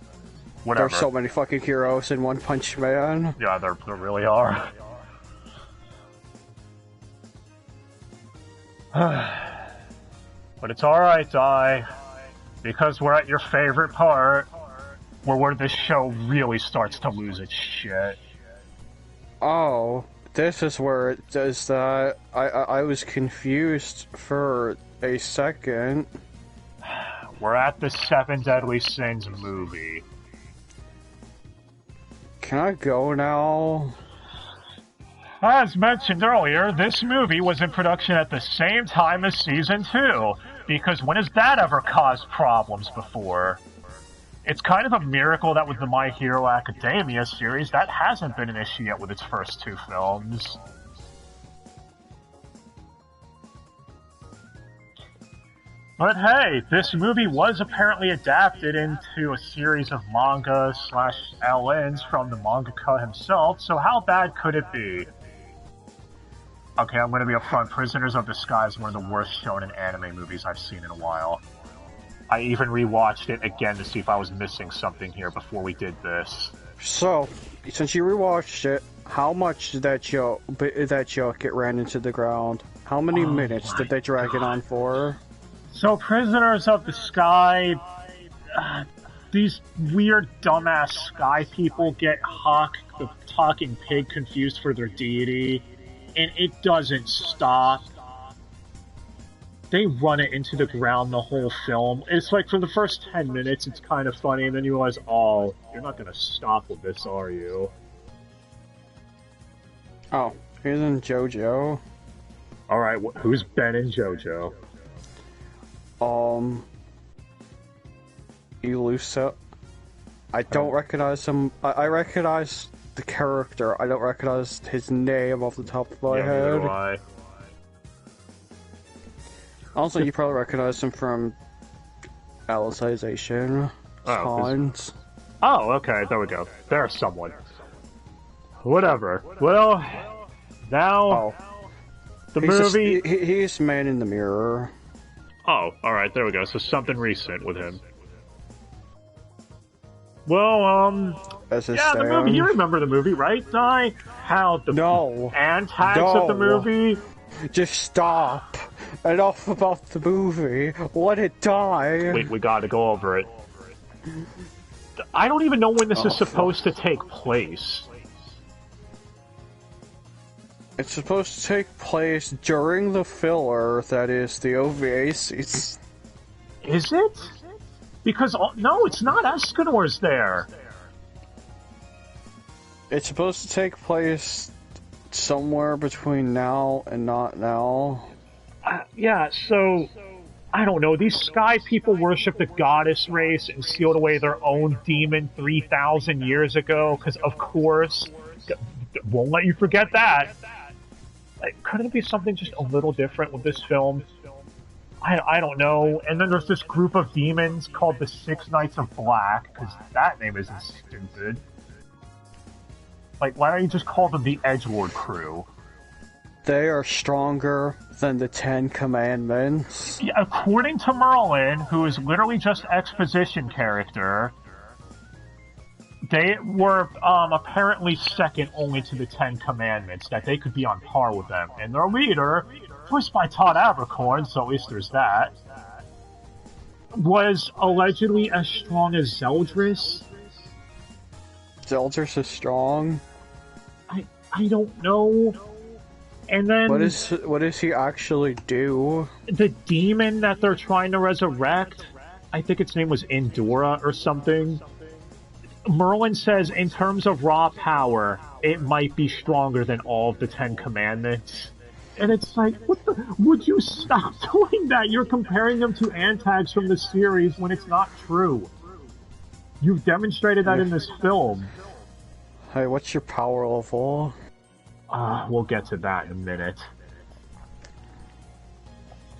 Whatever. There's so many fucking heroes in One Punch Man. Yeah, there really are. But it's alright, Di. Because we're at your favorite part, where this show really starts to lose its shit. Oh, this is where it does that. I was confused for a second. We're at the 7 Deadly Sins movie. Can I go now? As mentioned earlier, this movie was in production at the same time as Season 2, because when has that ever caused problems before? It's kind of a miracle that with the My Hero Academia series, that hasn't been an issue yet with its first 2 films. But hey, this movie was apparently adapted into a series of manga/LNs from the mangaka himself, so how bad could it be? Okay, I'm gonna be upfront. Prisoners of the Sky is one of the worst shonen anime movies I've seen in a while. I even rewatched it again to see if I was missing something here before we did this. So, since you rewatched it, how much did that joke get ran into the ground? How many minutes did they drag it on for? So, Prisoners of the Sky... these weird, dumbass sky people get Hawk, the talking pig, confused for their deity, and it doesn't stop. They run it into the ground the whole film. It's like for the first 10 minutes, it's kind of funny, and then you realize, oh, you're not gonna stop with this, are you? Oh, he's in JoJo. Alright, who's Ben in JoJo? Elusa. I don't recognize him. I recognize the character. I don't recognize his name off the top of my head. Neither do I. Also, you probably recognize him from Alicization. Cons. Oh, okay, there we go. There's someone. Whatever. Well, now the movie. He's Man in the Mirror. Oh, alright, there we go. So something recent with him. Well, the movie. You remember the movie, right, Di? How the antags of the movie. Just stop. Enough about the movie. Let it die. We gotta go over it. I don't even know when this is supposed to take place. It's supposed to take place during the filler, that is, the OVA season. Is it? Because, no, it's not. Escanor's there. It's supposed to take place somewhere between now and not now. Yeah, so, I don't know. These sky people worship the goddess race and sealed away their own demon 3,000 years ago, because, of course, won't let you forget that. Like, couldn't it be something just a little different with this film? I don't know. And then there's this group of demons called the Six Knights of Black, because that name isn't stupid. Like, why don't you just call them the Edgelord crew? They are stronger than the Ten Commandments. Yeah, according to Merlin, who is literally just exposition character, they were apparently second only to the Ten Commandments, that they could be on par with them. And their leader, voiced by Todd Abercorn, so at least there's that, was allegedly as strong as Zeldris. Zeldris is strong? I don't know. And then... What does he actually do? The demon that they're trying to resurrect, I think its name was Endura or something. Merlin says, in terms of raw power, it might be stronger than all of the Ten Commandments. And it's like, what the... Would you stop doing that? You're comparing them to antags from the series when it's not true. You've demonstrated that in this film. Hey, what's your power level? We'll get to that in a minute.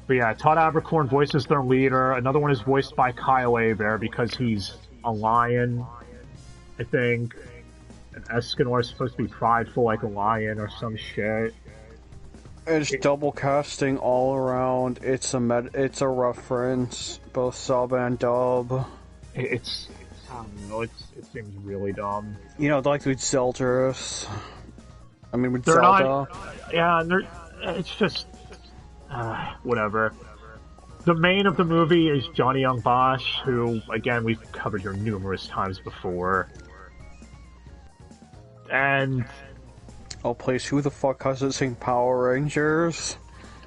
But yeah, Todd Abercorn voices their leader. Another one is voiced by Kyle Aber because he's a lion, I think. And Escanor is supposed to be prideful like a lion or some shit. It's double casting all around. It's a reference, both sub and dub. It's I don't know. It seems really dumb. You know, like with Zeldris. I mean, with Zelda. It's just whatever. The main of the movie is Johnny Young Bosch, who, again, we've covered here numerous times before. And... oh, please, who the fuck hasn't seen Power Rangers?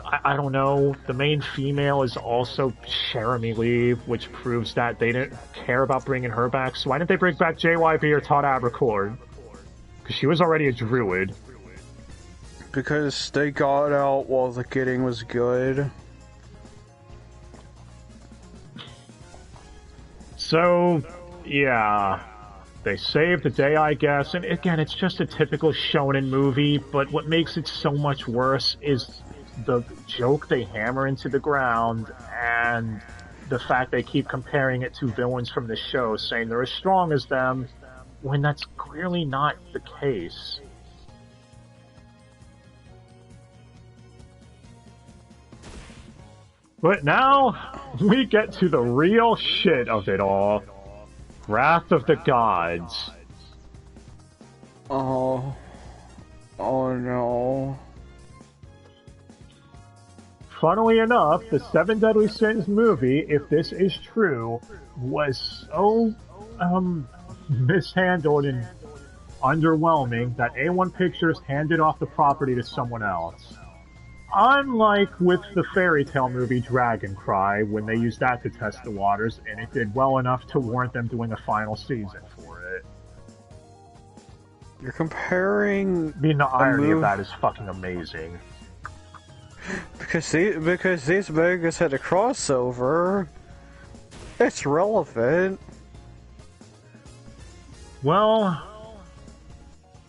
I don't know. The main female is also Jeremy Lee, which proves that they didn't care about bringing her back. So why didn't they bring back JYB or Todd Abercorn? Because she was already a druid. Because they got out while the getting was good. So, yeah. They saved the day, I guess. And again, it's just a typical shonen movie, but what makes it so much worse is the joke they hammer into the ground and the fact they keep comparing it to villains from the show, saying they're as strong as them, when that's clearly not the case. But now, we get to the real shit of it all. Wrath of the Gods. Oh no. Funnily enough, the Seven Deadly Sins movie, if this is true, was so mishandled and underwhelming that A1 Pictures handed off the property to someone else. Unlike with the fairy tale movie Dragon Cry, when they used that to test the waters, and it did well enough to warrant them doing a final season for it. You're comparing... I mean, the irony of that is fucking amazing. Because these mangas had a crossover, it's relevant. Well...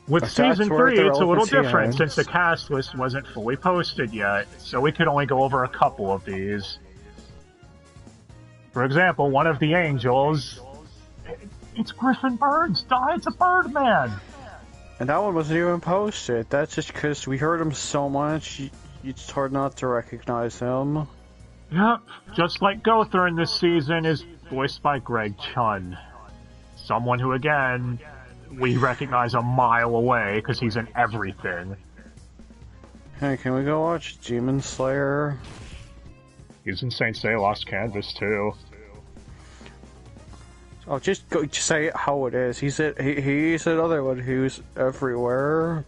With Season 3, it's a little different since the cast list wasn't fully posted yet, so we could only go over a couple of these. For example, one of the angels... It's Griffin Burns! It's a Birdman! And that one wasn't even posted. That's just because we heard him so much, it's hard not to recognize him. Yep, just like Gother in this season is voiced by Greg Chun. Someone who, again... we recognize a mile away because he's in everything. Hey, can we go watch Demon Slayer? He's in Saint Seiya Lost Canvas too. Oh, just say it how it is. He's another one who's everywhere.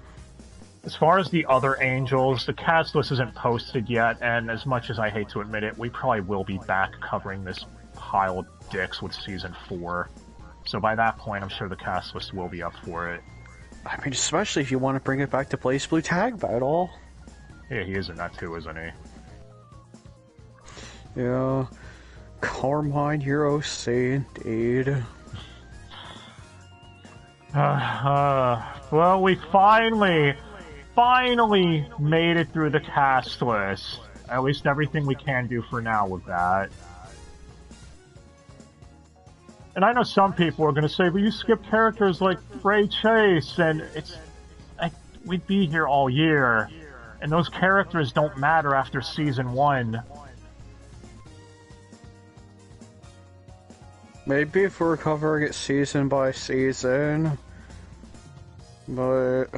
As far as the other angels, the cast list isn't posted yet, and as much as I hate to admit it, we probably will be back covering this pile of dicks with Season 4. So by that point, I'm sure the cast list will be up for it. I mean, especially if you want to bring it back to Blaze Blue Tag Battle. Yeah, he is in that too, isn't he? Yeah. Carmine Hero C, indeed. Well, we finally made it through the cast list. At least everything we can do for now with that. And I know some people are going to say, but you skipped characters like Ray Chase, and we'd be here all year. And those characters don't matter after Season 1. Maybe if we're covering it season by season. But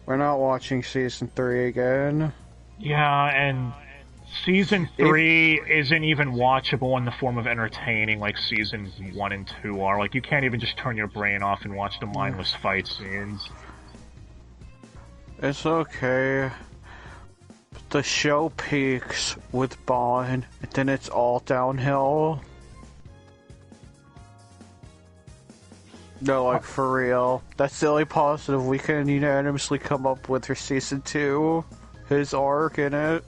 we're not watching Season 3 again. Yeah, and... Season 3 isn't even watchable in the form of entertaining like Seasons 1 and 2 are. Like, you can't even just turn your brain off and watch the mindless fight scenes. It's okay. The show peaks with Bond, and then it's all downhill. No, like, for real. That's the only positive we can unanimously come up with for Season 2. His arc in it.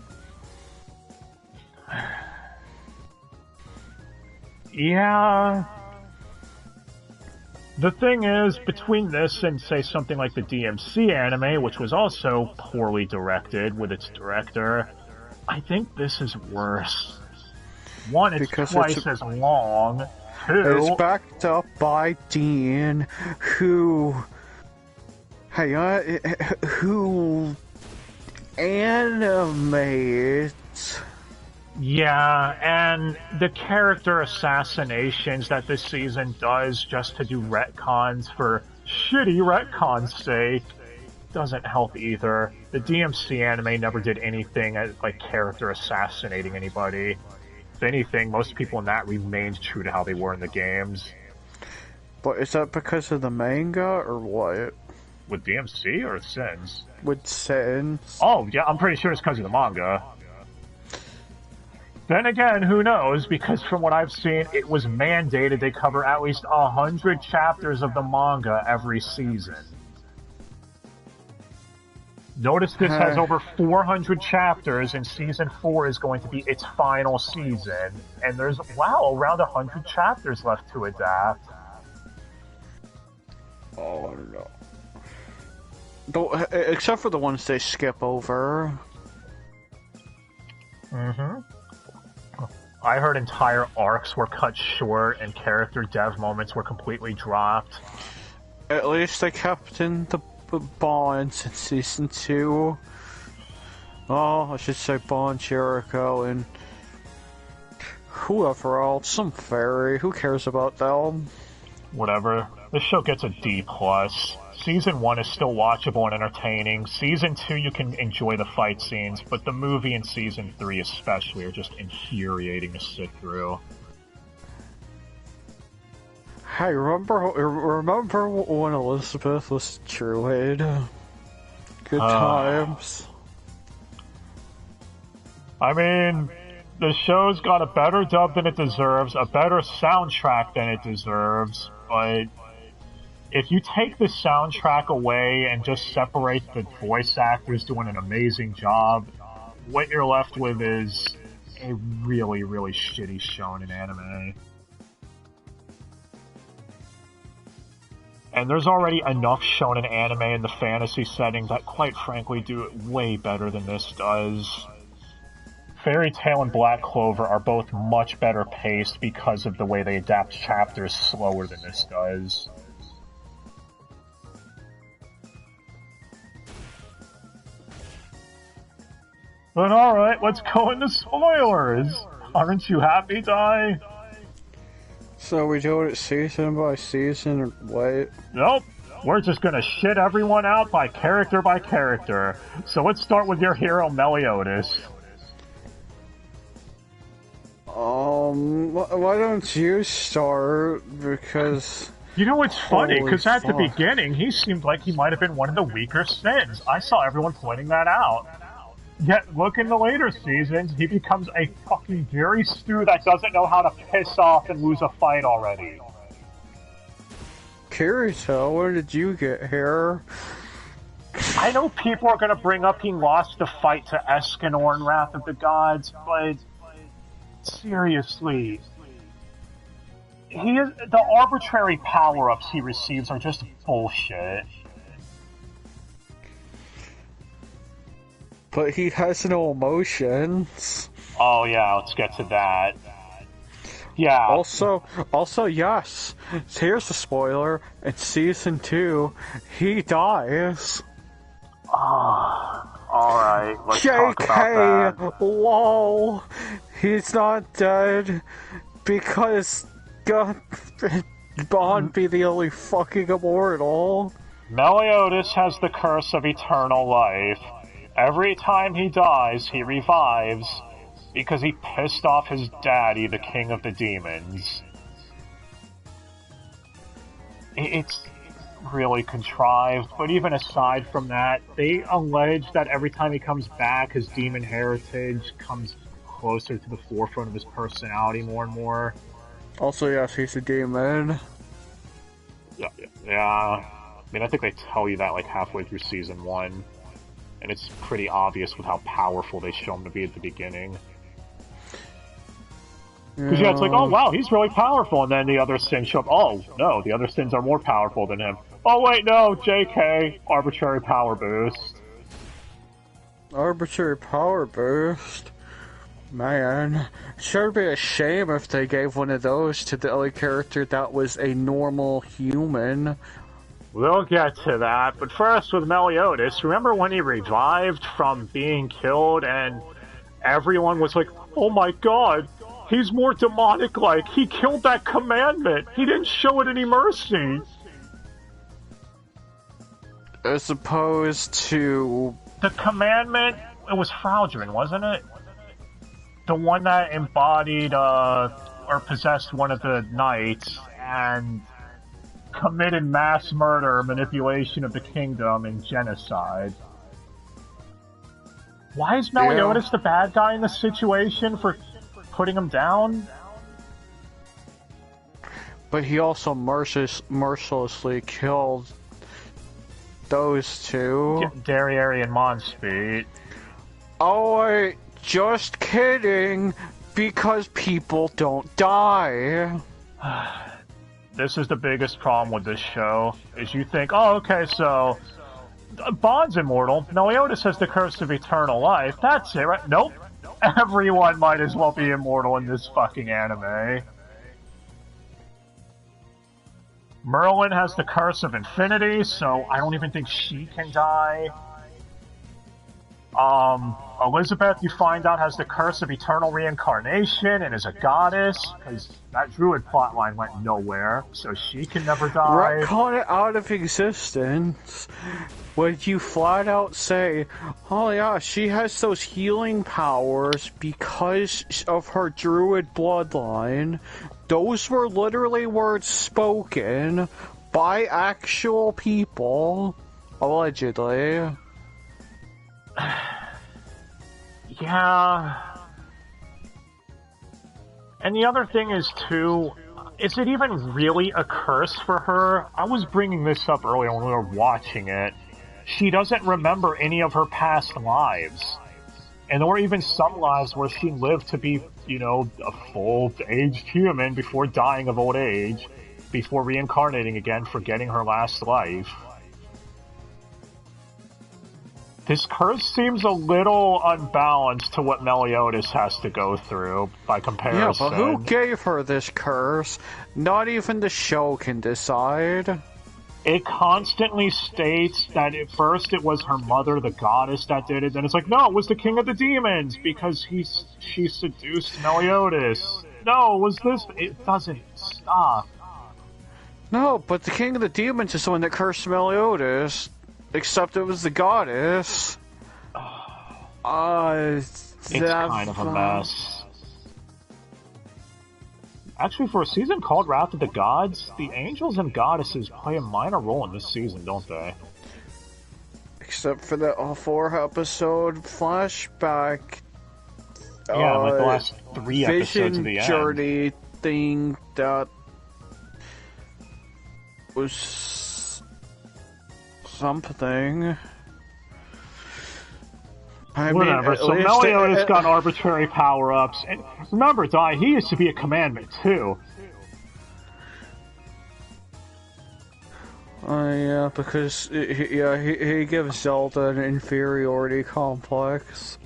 Yeah. The thing is, between this and, say, something like the DMC anime, which was also poorly directed with its director, I think this is worse. One, it's twice as long. Two... It's backed up by Dean, who animates... Yeah, and the character assassinations that this season does just to do retcons for shitty retcons' sake doesn't help either. The DMC anime never did anything like character assassinating anybody. If anything, most people in that remained true to how they were in the games. But is that because of the manga, or what? With DMC or Sins? With Sins. Oh, yeah, I'm pretty sure it's because of the manga. Then again, who knows, because from what I've seen, it was mandated they cover at least 100 chapters of the manga every season. Notice this has over 400 chapters, and Season 4 is going to be its final season. And there's, wow, around 100 chapters left to adapt. Oh, no. Except for the ones they skip over. Mm-hmm. I heard entire arcs were cut short and character dev moments were completely dropped. At least they kept in the bonds in Season 2. Oh, I should say Bond, Jericho, and whoever else, some fairy, who cares about them? Whatever. This show gets a D+. Season 1 is still watchable and entertaining. Season 2 you can enjoy the fight scenes, but the movie and Season 3 especially are just infuriating to sit through. Hey, remember when Elizabeth was Druid? Good times. I mean, the show's got a better dub than it deserves, a better soundtrack than it deserves, but if you take the soundtrack away and just separate the voice actors doing an amazing job, what you're left with is a really, really shitty shonen anime. And there's already enough shonen anime in the fantasy setting that, quite frankly, do it way better than this does. Fairy Tail and Black Clover are both much better paced because of the way they adapt chapters slower than this does. But alright, let's go into spoilers! Aren't you happy, Dai? So we do it season by season, or what? Nope. We're just gonna shit everyone out by character. So let's start with your hero, Meliodas. Why don't you start? Because... You know what's funny? Because at the fuck. beginning, he seemed like he might have been one of the weaker Sins. I saw everyone pointing that out. Yet, look in the later seasons, he becomes a fucking Jerry Stew that doesn't know how to piss off and lose a fight already. Kirito, when did you get here? I know people are gonna bring up he lost the fight to Escanor in Wrath of the Gods, but... seriously... the arbitrary power-ups he receives are just bullshit. But he has no emotions. Oh yeah, let's get to that. Yeah. Also, yes. Here's the spoiler. In season 2, he dies. Alright, let's talk about that. Lol. He's not dead because Bond be the only fucking immortal. Meliodas has the curse of eternal life. Every time he dies, he revives, because he pissed off his daddy, the king of the demons. It's really contrived, but even aside from that, they allege that every time he comes back, his demon heritage comes closer to the forefront of his personality more and more. Also, yes, he's a demon. Yeah. I mean, I think they tell you that like halfway through season 1. And it's pretty obvious with how powerful they show him to be at the beginning. Because yeah, it's like, oh wow, he's really powerful, and then the other Sins show up. Oh no, the other Sins are more powerful than him. Oh wait, no, JK, arbitrary power boost. Arbitrary power boost? Man, it sure be a shame if they gave one of those to the only character that was a normal human. We'll get to that, but first with Meliodas, remember when he revived from being killed and everyone was like, oh my god, he's more demonic-like, he killed that commandment, he didn't show it any mercy. As opposed to... The commandment, it was Fraldrin, wasn't it? The one that embodied, or possessed one of the knights, and... committed mass murder, manipulation of the kingdom, and genocide. Why is Meliodas the bad guy in this situation for putting him down? But he also mercilessly killed those two. Derriere and Monspeed. Oh, wait, just kidding, because people don't die. This is the biggest problem with this show, is you think, oh, okay, so Bond's immortal, Meliodas has the curse of eternal life, that's it, right? Nope. Everyone might as well be immortal in this fucking anime. Merlin has the curse of infinity, so I don't even think she can die. Elizabeth, you find out, has the curse of eternal reincarnation and is a goddess, because that druid plotline went nowhere, so she can never die. Retcon it out of existence. Would you flat out say, oh yeah, she has those healing powers because of her druid bloodline? Those were literally words spoken by actual people, allegedly. Yeah. And the other thing is, too, is it even really a curse for her? I was bringing this up earlier when we were watching it. She doesn't remember any of her past lives. And there were even some lives where she lived to be, a full-aged human before dying of old age, before reincarnating again, forgetting her last life. This curse seems a little unbalanced to what Meliodas has to go through, by comparison. Yeah, but who gave her this curse? Not even the show can decide. It constantly states that at first it was her mother, the goddess, that did it, then it's like, no, it was the king of the demons, because she seduced Meliodas. No, it was this... It doesn't stop. No, but the king of the demons is the one that cursed Meliodas. Except it was the goddess. It's kind of a mess. Actually, for a season called Wrath of the Gods, the angels and goddesses play a minor role in this season, don't they? Except for that 4-episode flashback. Yeah, like the last 3 episodes of the end. Vision journey thing that was something. Whatever, so Meliodas got arbitrary power-ups, and remember, Di, he used to be a commandment, too. Yeah, because, he gives Zelda an inferiority complex.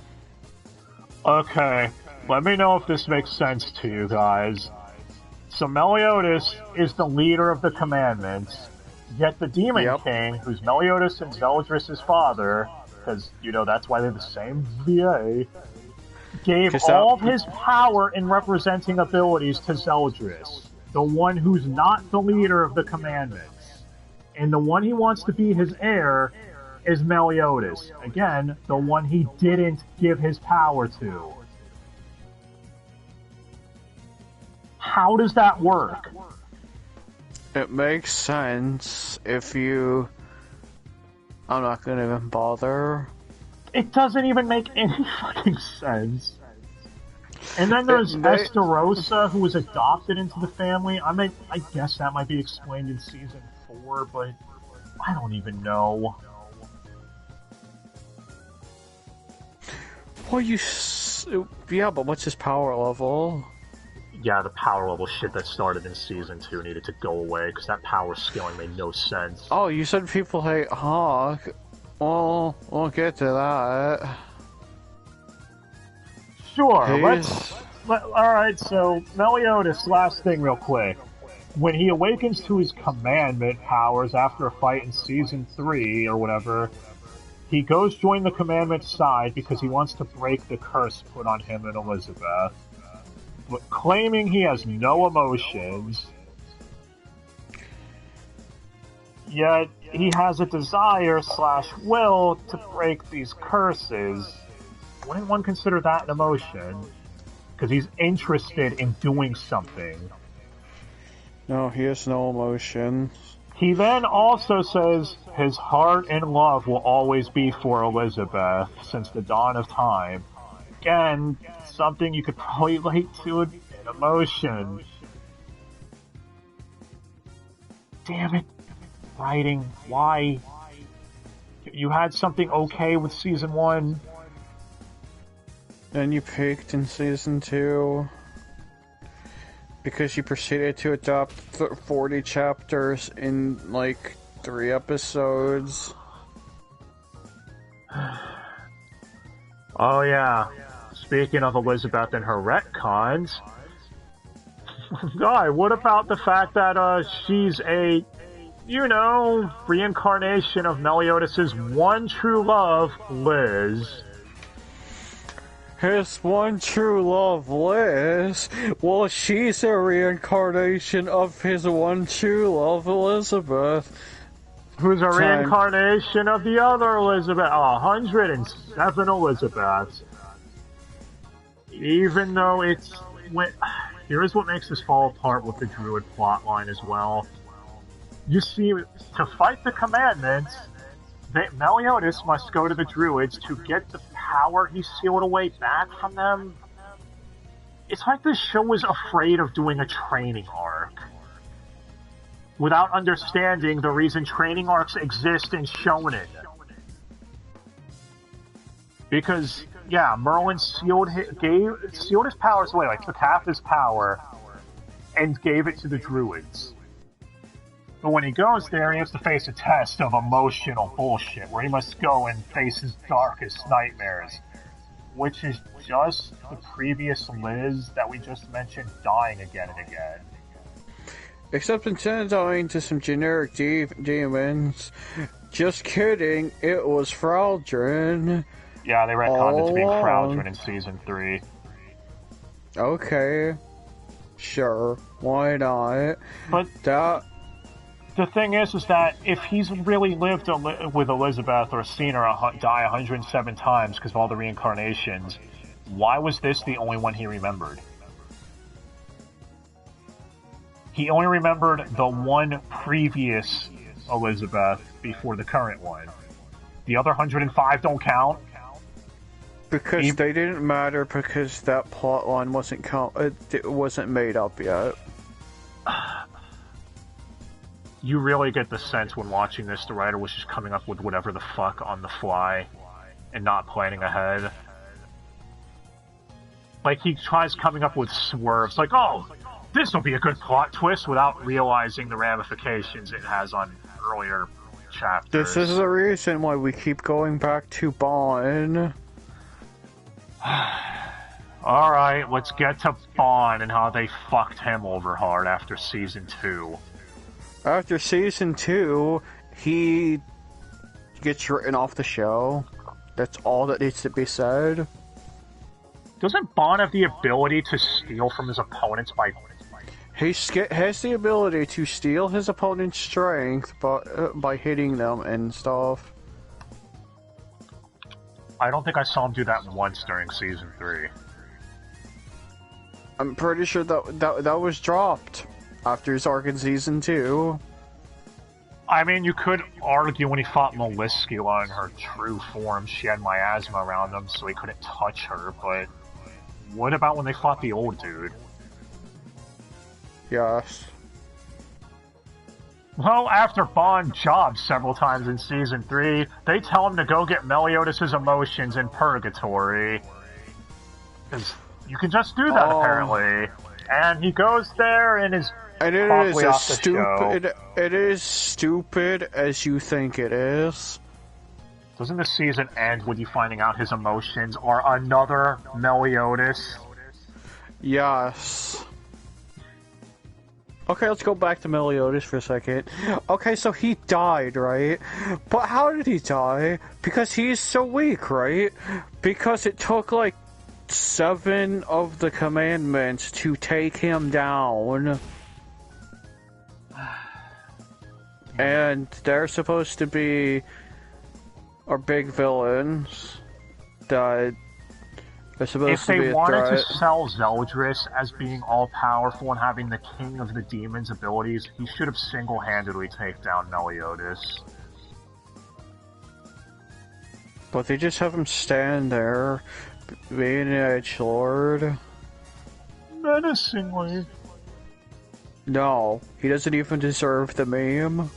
Okay, let me know if this makes sense to you guys. So Meliodas is the leader of the commandments, yet the Demon King, who's Meliodas and Zeldris' father, because, that's why they're the same VA, gave all of his power and representing abilities to Zeldris, the one who's not the leader of the commandments. And the one he wants to be his heir is Meliodas. Again, the one he didn't give his power to. How does that work? It makes sense if you... I'm not gonna even bother. It doesn't even make any fucking sense. And then there's Estarossa, who was adopted into the family. I mean, I guess that might be explained in Season 4, but I don't even know. Well, yeah, but what's his power level? Yeah, the power level shit that started in Season 2 needed to go away, because that power scaling made no sense. Oh, you said people hate Hawk. Well, we'll get to that. Sure, alright, so Meliodas, last thing real quick. When he awakens to his commandment powers after a fight in Season 3, or whatever, he goes join the commandment side because he wants to break the curse put on him and Elizabeth. But claiming he has no emotions, yet he has a desire/will to break these curses. Wouldn't one consider that an emotion? Because he's interested in doing something. No, he has no emotions. He then also says his heart and love will always be for Elizabeth since the dawn of time. Again, something you could probably relate to an emotion. Damn it. Writing. Why? You had something okay with Season 1. Then you peaked in Season 2. Because you proceeded to adopt 40 chapters in, 3 episodes. Oh yeah. Speaking of Elizabeth and her retcons, Guy, what about the fact that she's a, reincarnation of Meliodas' one true love, Liz? his one true love, Liz, well, she's a reincarnation of his one true love, Elizabeth. Who's a reincarnation of the other Elizabeth. 107 Elizabeths. Even though it's... Here's what makes this fall apart with the Druid plotline as well. You see, to fight the commandments, Meliodas must go to the Druids to get the power he sealed away back from them. It's like this show was afraid of doing a training arc, without understanding the reason training arcs exist in Shonen. Because, yeah, Merlin sealed his powers away, like took half his power, and gave it to the Druids. But when he goes there, he has to face a test of emotional bullshit, where he must go and face his darkest nightmares. Which is just the previous Liz that we just mentioned dying again and again. Except instead of dying to some generic demons, just kidding, it was Fraldrin. Yeah, they retconned it to being Fraldrin in Season 3. Okay. Sure, why not? But the thing is that if he's really lived with Elizabeth or seen her die 107 times because of all the reincarnations, why was this the only one he remembered? He only remembered the one previous Elizabeth before the current one. The other 105 don't count? Because they didn't matter because that plotline wasn't made up yet. You really get the sense when watching this the writer was just coming up with whatever the fuck on the fly and not planning ahead. Like, he tries coming up with swerves, like, oh, this will be a good plot twist, without realizing the ramifications it has on earlier chapters. This is the reason why we keep going back to Bon. Alright, let's get to Bon and how they fucked him over hard after Season 2. After Season 2, he gets written off the show. That's all that needs to be said. Doesn't Bon have the ability to steal from his opponents by... He has the ability to steal his opponent's strength by hitting them and stuff. I don't think I saw him do that once during Season 3. I'm pretty sure that was dropped after his arc in Season 2. I mean, you could argue when he fought Meliskula in her true form, she had miasma around him, so he couldn't touch her, but... What about when they fought the old dude? Yes. Well, after Bond jobs several times in Season 3, they tell him to go get Meliodas' emotions in Purgatory. Because you can just do that, apparently. And he goes there and is promptly off the show. It is stupid as you think it is. Doesn't the season end with you finding out his emotions are another Meliodas? Yes. Okay, let's go back to Meliodas for a second. Okay, so he died, right? But how did he die? Because he's so weak, right? Because it took like 7 of the commandments to take him down. And they're supposed to be our big villains that are supposed to be a threat. If they wanted to sell Zeldris as being all-powerful and having the King of the Demons abilities, he should have single-handedly taken down Meliodas. But they just have him stand there, being an edgelord. Menacingly. No, he doesn't even deserve the meme.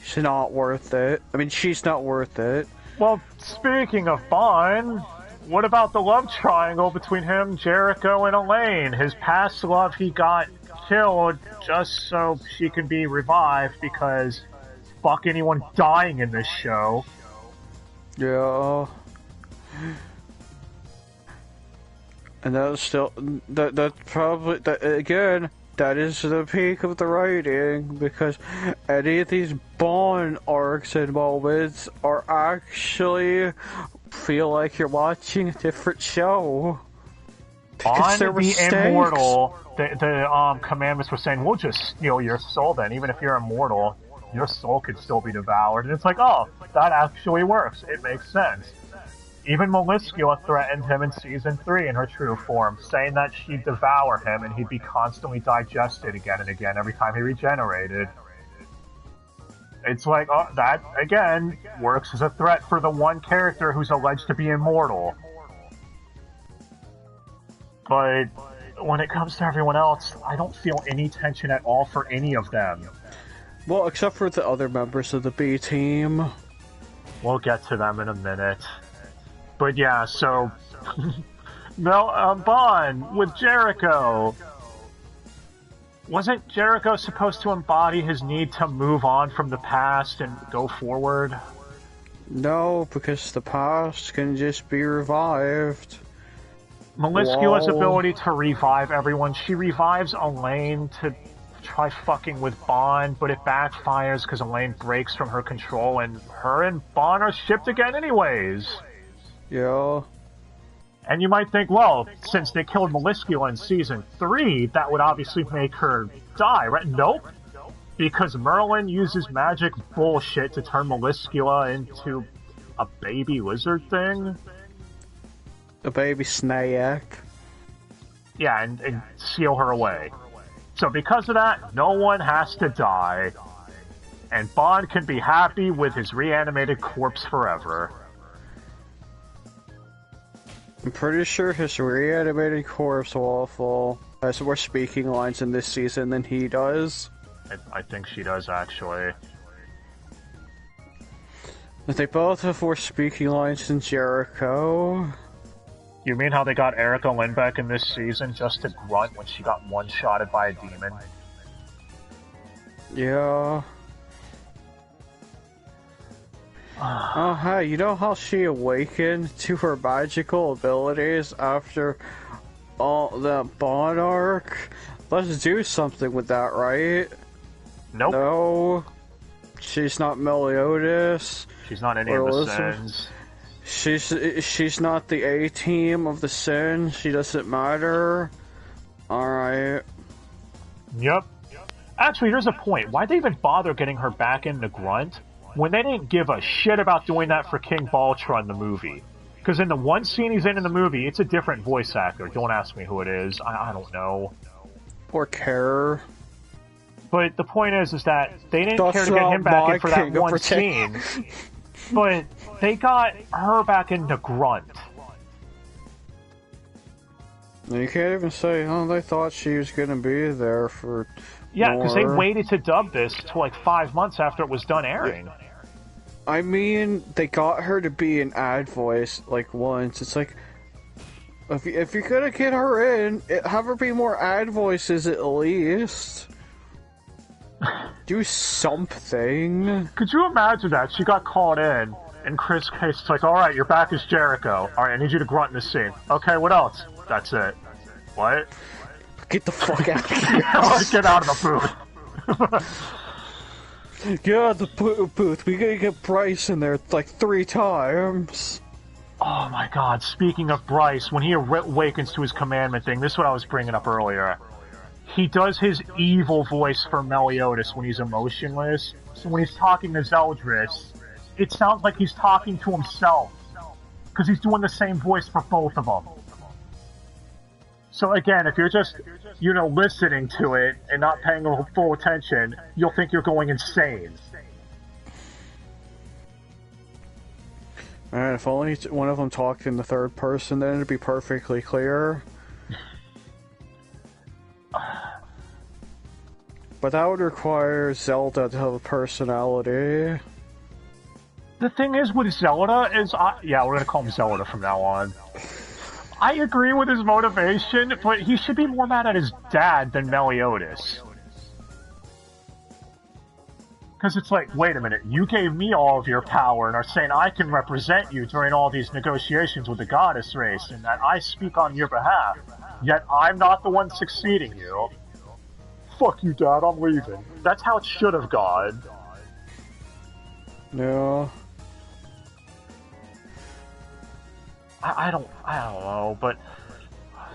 He's not worth it. I mean, she's not worth it. Well, speaking of Bond, what about the love triangle between him, Jericho, and Elaine? His past love, he got killed just so she could be revived because fuck anyone dying in this show. Yeah. And that was still... That probably... again... That is the peak of the writing, because any of these Bond arcs and moments are actually feel like you're watching a different show. On the immortal, the commandments were saying, we'll just steal your soul then, even if you're immortal, your soul could still be devoured. And it's like, oh, that actually works. It makes sense. Even Maliskula threatened him in Season 3 in her true form, saying that she'd devour him and he'd be constantly digested again and again every time he regenerated. It's like, oh, that, again, works as a threat for the one character who's alleged to be immortal. But when it comes to everyone else, I don't feel any tension at all for any of them. Well, except for the other members of the B team. We'll get to them in a minute. But yeah, so... Bond with Jericho. Wasn't Jericho supposed to embody his need to move on from the past and go forward? No, because the past can just be revived. Maliskula's ability to revive everyone. She revives Elaine to try fucking with Bond, but it backfires because Elaine breaks from her control and her and Bond are shipped again anyways. Yeah. And you might think, well, since they killed Maliskula in Season 3, that would obviously make her die, right? Nope. Because Merlin uses magic bullshit to turn Maliskula into a baby lizard thing. A baby snake. Yeah, and seal her away. So because of that, no one has to die. And Bond can be happy with his reanimated corpse forever. I'm pretty sure his reanimated corpse will has more speaking lines in this season than he does. I think she does, actually. But they both have more speaking lines than Jericho. You mean how they got Erica Lindbeck in this season just to grunt when she got one-shotted by a demon? Yeah. Oh, hey, you know how she awakened to her magical abilities after all the Bond arc? Let's do something with that, right? Nope. No. She's not Meliodas. She's not any of the Sins. She's not the A-team of the Sin. She doesn't matter. Alright. Yep. Actually, here's a point. Why'd they even bother getting her back into Grunt when they didn't give a shit about doing that for King Baltra in the movie? Because in the one scene he's in the movie, it's a different voice actor. Don't ask me who it is. I don't know. Or care. But the point is that they didn't care to get him back in for that one scene. But they got her back into Grunt. You can't even say, oh, they thought she was going to be there for Yeah, because they waited to dub this to like 5 months after it was done airing. I mean, they got her to be an ad voice, like, once. It's like, if you're going to get her in, have her be more ad voices at least. Do something. Could you imagine that? She got called in, and Chris Case is like, alright, you're back as Jericho. Alright, I need you to grunt in this scene. Okay, what else? That's it. What? Get the fuck out of here. Get out of the booth. Get out of the booth. We gotta get Bryce in there like 3 times. Oh my god, speaking of Bryce, when he awakens to his commandment thing, this is what I was bringing up earlier. He does his evil voice for Meliodas when he's emotionless. So when he's talking to Zeldris, it sounds like he's talking to himself. Because he's doing the same voice for both of them. So again, if you're just, listening to it and not paying full attention, you'll think you're going insane. Alright, if only one of them talked in the third person, then it'd be perfectly clear. But that would require Zelda to have a personality. The thing is with Zelda is... yeah, we're gonna call him Zelda from now on. I agree with his motivation, but he should be more mad at his dad than Meliodas. Because it's like, wait a minute, you gave me all of your power and are saying I can represent you during all these negotiations with the goddess race and that I speak on your behalf, yet I'm not the one succeeding you. Fuck you, Dad, I'm leaving. That's how it should have gone. Yeah. I don't know, but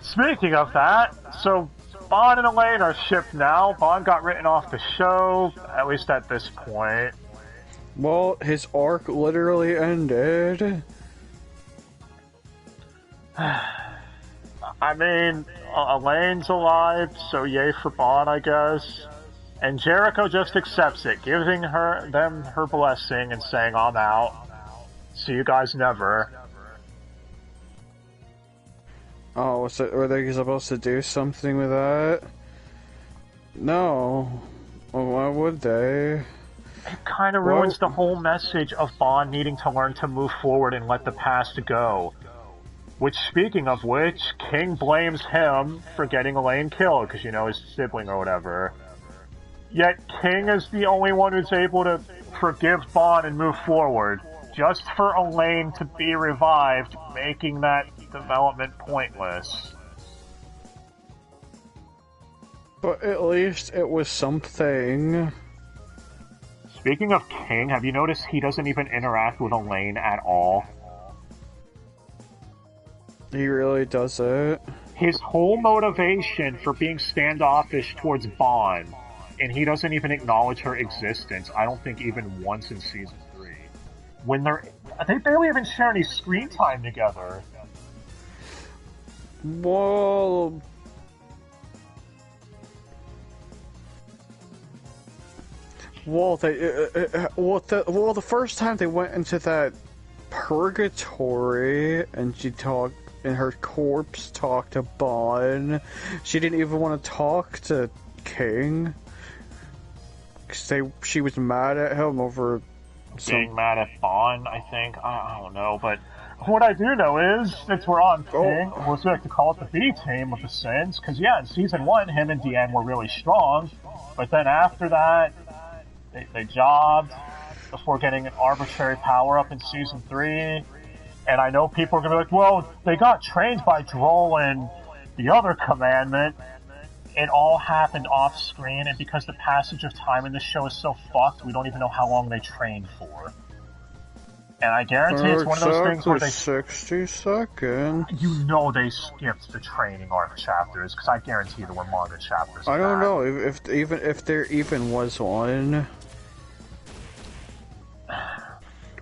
speaking of that, so Bond and Elaine are shipped now. Bond got written off the show, at least at this point. Well, his arc literally ended. I mean, Elaine's alive, so yay for Bond, I guess. And Jericho just accepts it, giving them her blessing and saying, I'm out. See you guys never. Oh, were they supposed to do something with that? No. Well, why would they? It kind of ruins the whole message of Bond needing to learn to move forward and let the past go. Which, speaking of which, King blames him for getting Elaine killed, because, his sibling or whatever. Yet King is the only one who's able to forgive Bond and move forward, just for Elaine to be revived, making that development pointless. But at least it was something. Speaking of King, have you noticed he doesn't even interact with Elaine at all? He really does it. His whole motivation for being standoffish towards Bond, and he doesn't even acknowledge her existence, I don't think even once in Season 3. When they barely even share any screen time together. Well... the first time they went into that purgatory, and and her corpse talked to Bond, she didn't even want to talk to King. She was mad at him over... Being mad at Bond, I think. I don't know, but what I do know is, since we're on King, we'll like to call it the B-team of the Sins, because in Season 1, him and Deanne were really strong, but then after that, they jobbed before getting an arbitrary power-up in Season 3, and I know people are going to be like, well, they got trained by Droll and the other commandment. It all happened off-screen, and because the passage of time in this show is so fucked, we don't even know how long they trained for. And I guarantee it's one of those things where 60 seconds. They skipped the training arc chapters, because I guarantee there were manga chapters. I don't know if there even was one.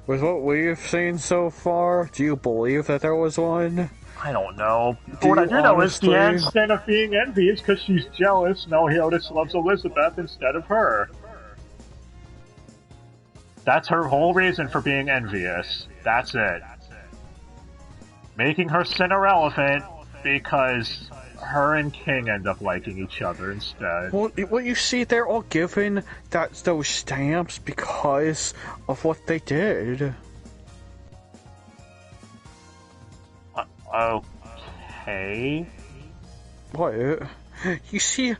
With what we've seen so far, do you believe that there was one? I don't know. But what I do know is Deanne, instead of being envious because she's jealous, Meliodas loves Elizabeth instead of her. That's her whole reason for being envious. That's it. Making her sin irrelevant because her and King end up liking each other instead. Well, you see, they're all given those stamps because of what they did. Okay. What? You see,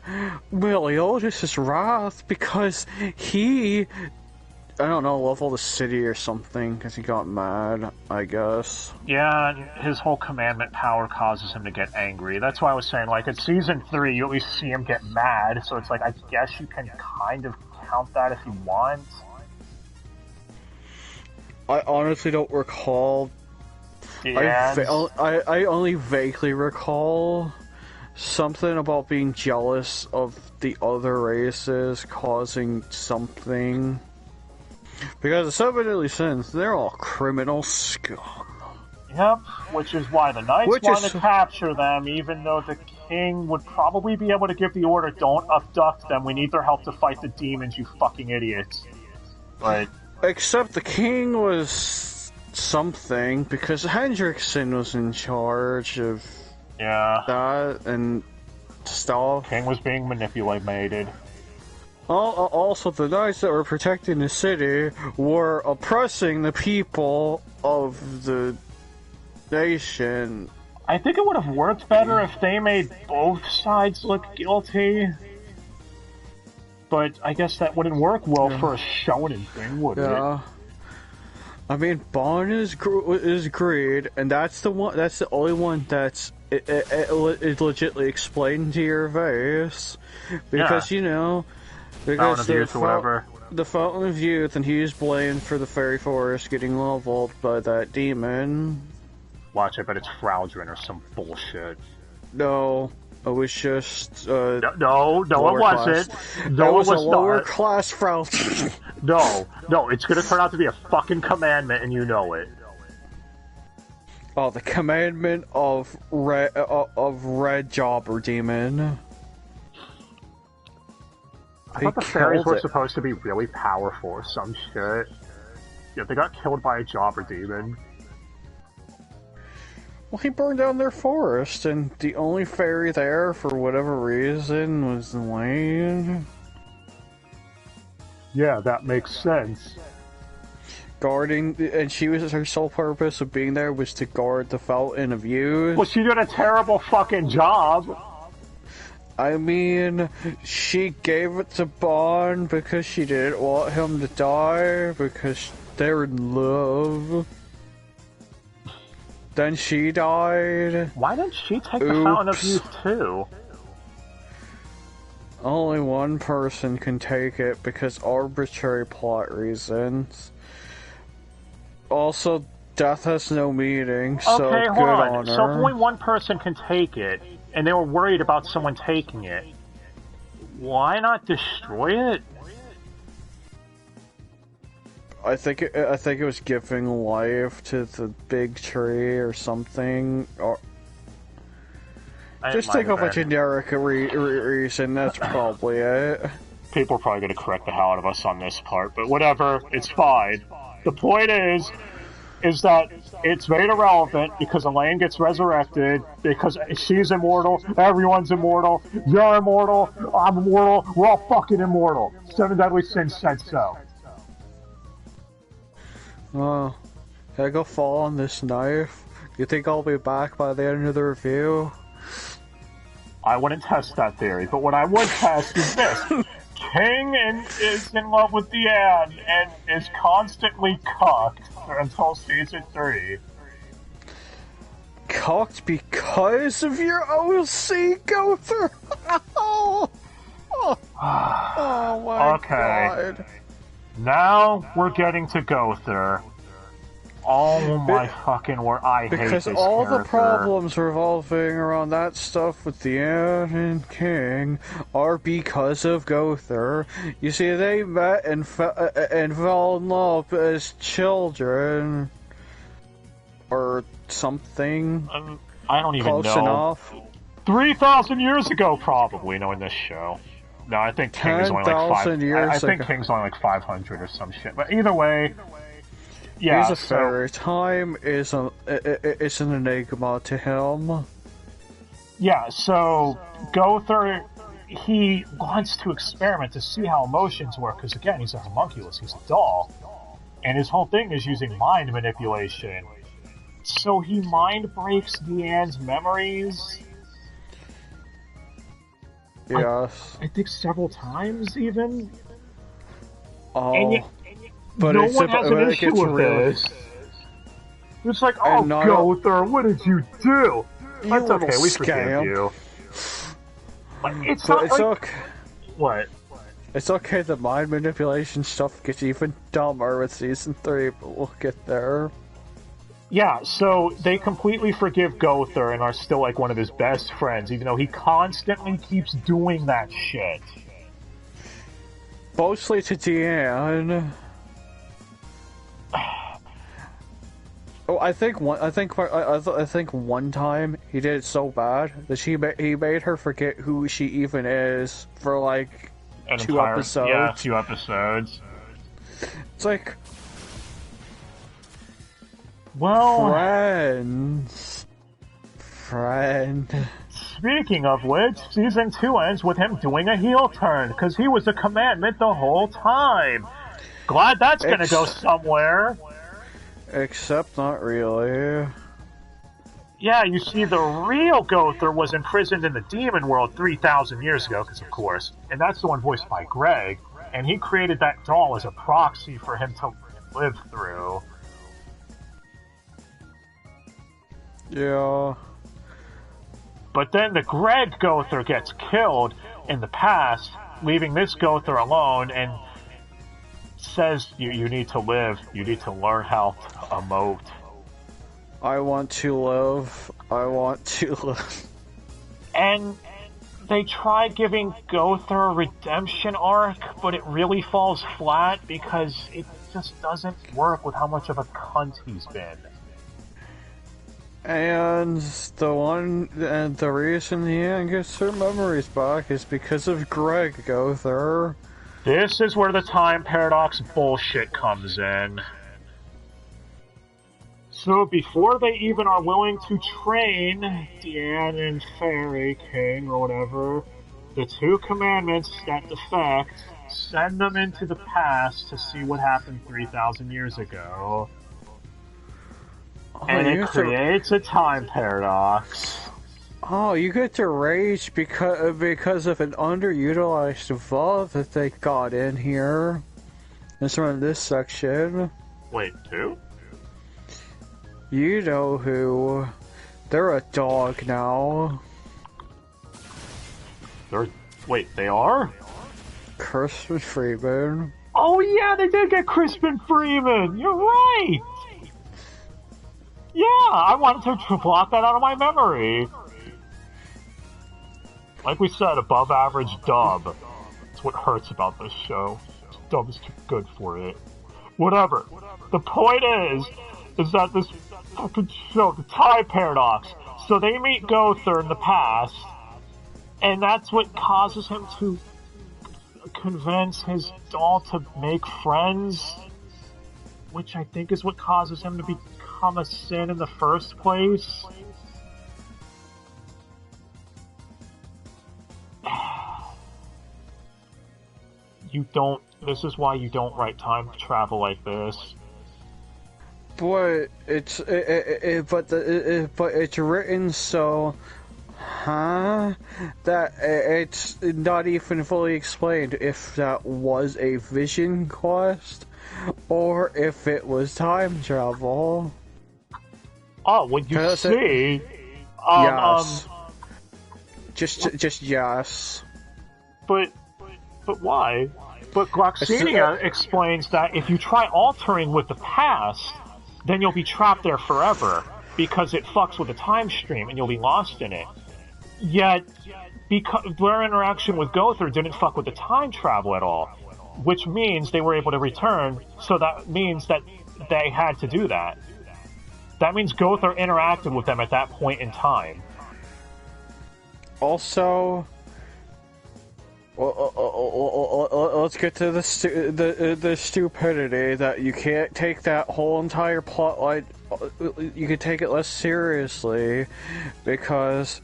Meliodas is wrath because he... I don't know, leveled the city or something, because he got mad, I guess. Yeah, his whole commandment power causes him to get angry. That's why I was saying, in Season 3, you at least see him get mad, so it's I guess you can kind of count that if you want. I honestly don't recall. Yeah. I only vaguely recall something about being jealous of the other races causing something. Because the Seven Deadly Sins, they're all criminal scum. Yep, which is why the Knights want to capture them, even though the King would probably be able to give the order, don't abduct them, we need their help to fight the demons, you fucking idiots. But... Except the King was something, because Hendrickson was in charge of that and stuff. King was being manipulated. Also, the Knights that were protecting the city were oppressing the people of the nation. I think it would have worked better if they made both sides look guilty. But I guess that wouldn't work well for a shonen thing, would it? I mean, Bond is greed, and that's the one. That's the only one that's it legitimately explained to your face, because because the Fountain of Youth, and he's blamed for the Fairy Forest getting leveled by that demon. Watch, I bet it's Fraldrin or some bullshit. No, it was just No, it wasn't. No, it was it a was lower not. class Fraldrin. No, it's gonna turn out to be a fucking commandment, and you know it. Oh, the commandment of Red Jobber Demon. I thought the fairies were supposed to be really powerful or some shit. Yeah, they got killed by a jobber demon. Well, he burned down their forest, and the only fairy there, for whatever reason, was Elaine. Yeah, that makes sense. Guarding, and her sole purpose of being there was to guard the Fountain of Youth. Well, she did a terrible fucking job. I mean, she gave it to Bond because she didn't want him to die, because they're in love. Then she died. Why didn't she take the Fountain of Youth too? Only one person can take it because arbitrary plot reasons. Also, death has no meaning, so okay, good hold on. on her. So if only one person can take it, and they were worried about someone taking it, why not destroy it? I think it was giving life to the big tree or something, or just think of a generic reason. That's probably it. People are probably going to correct the hell out of us on this part, but whatever, it's fine. The point is that it's made irrelevant because Elaine gets resurrected, because she's immortal, everyone's immortal, you're immortal, I'm immortal, we're all fucking immortal. Seven Deadly Sins said so. Oh, can I go fall on this knife? You think I'll be back by the end of the review? I wouldn't test that theory, but what I would test is this. King is in love with Deanne and is constantly cucked until season 3. Cucked because of your OC, Gother? Oh my god. Now we're getting to Gother. Oh my fucking word, I hate this because all character. the problems revolving around that stuff with Deanne and King are because of Gother. You see, they met and fell in love as children. Or something. I don't even know. Close enough. 3,000 years ago, probably, knowing this show. No, I think King is only like 500 years I think King's only like 500 or some shit. But either way, yeah. He's a fairy. Time is an enigma to him. Yeah, so Gother, he wants to experiment to see how emotions work, because again, he's a homunculus, he's a doll. And his whole thing is using mind manipulation. So he mind breaks Deanne's memories. Yes. I think several times, even. Oh. But no one has an issue with this. It's like, oh, Gother, what did you do? That's okay, we forgive you. But it's not like... okay. What? It's okay, the mind manipulation stuff gets even dumber with season 3, but we'll get there. Yeah, so they completely forgive Gother and are still like one of his best friends, even though he constantly keeps doing that shit. Mostly to Deanne. Oh, I think one time he did it so bad that he made her forget who she even is for like two episodes. Yeah, 2 episodes. It's like, well, friend. Speaking of which, season 2 ends with him doing a heel turn because he was a commandment the whole time. Glad that's gonna go somewhere. Except not really. Yeah, you see, the real Gother was imprisoned in the demon world 3,000 years ago, because of course, and that's the one voiced by Greg, and he created that doll as a proxy for him to live through. Yeah. But then the Greg Gother gets killed in the past, leaving this Gother alone, and says, you need to live, you need to learn how to emote. I want to live. I want to live. And they try giving Gother a redemption arc, but it really falls flat because it just doesn't work with how much of a cunt he's been. And the reason he gets her memories back is because of Greg Gother. This is where the time paradox bullshit comes in. So before they even are willing to train Deanne and Fairy King or whatever, the two commandments that defect send them into the past to see what happened 3,000 years ago. And it creates a time paradox. Oh, you get to rage because of an underutilized valve that they got in here. Let's run this section. Wait, who? You know who. They're a dog now. Wait, they are? Crispin Freeman. Oh yeah, they did get Crispin Freeman! You're right! Yeah, I wanted to blot that out of my memory. Like we said, above average dub. That's what hurts about this show. Dub is too good for it. Whatever. The point is that this fucking show, the time paradox. So they meet Gother in the past, and that's what causes him to convince his doll to make friends, which I think is what causes him to become a sin in the first place. This is why you don't write time travel like this. But it's written so, that it's not even fully explained if that was a vision quest or if it was time travel. Oh, when you see, yes, just yes. But why? But Gloxinia explains that if you try altering with the past, then you'll be trapped there forever, because it fucks with the time stream and you'll be lost in it. Yet, because their interaction with Gother didn't fuck with the time travel at all, which means they were able to return, so that means that they had to do that. That means Gother interacted with them at that point in time. Also, let's get to the stupidity that you can't take that whole entire plot line. You can take it less seriously, because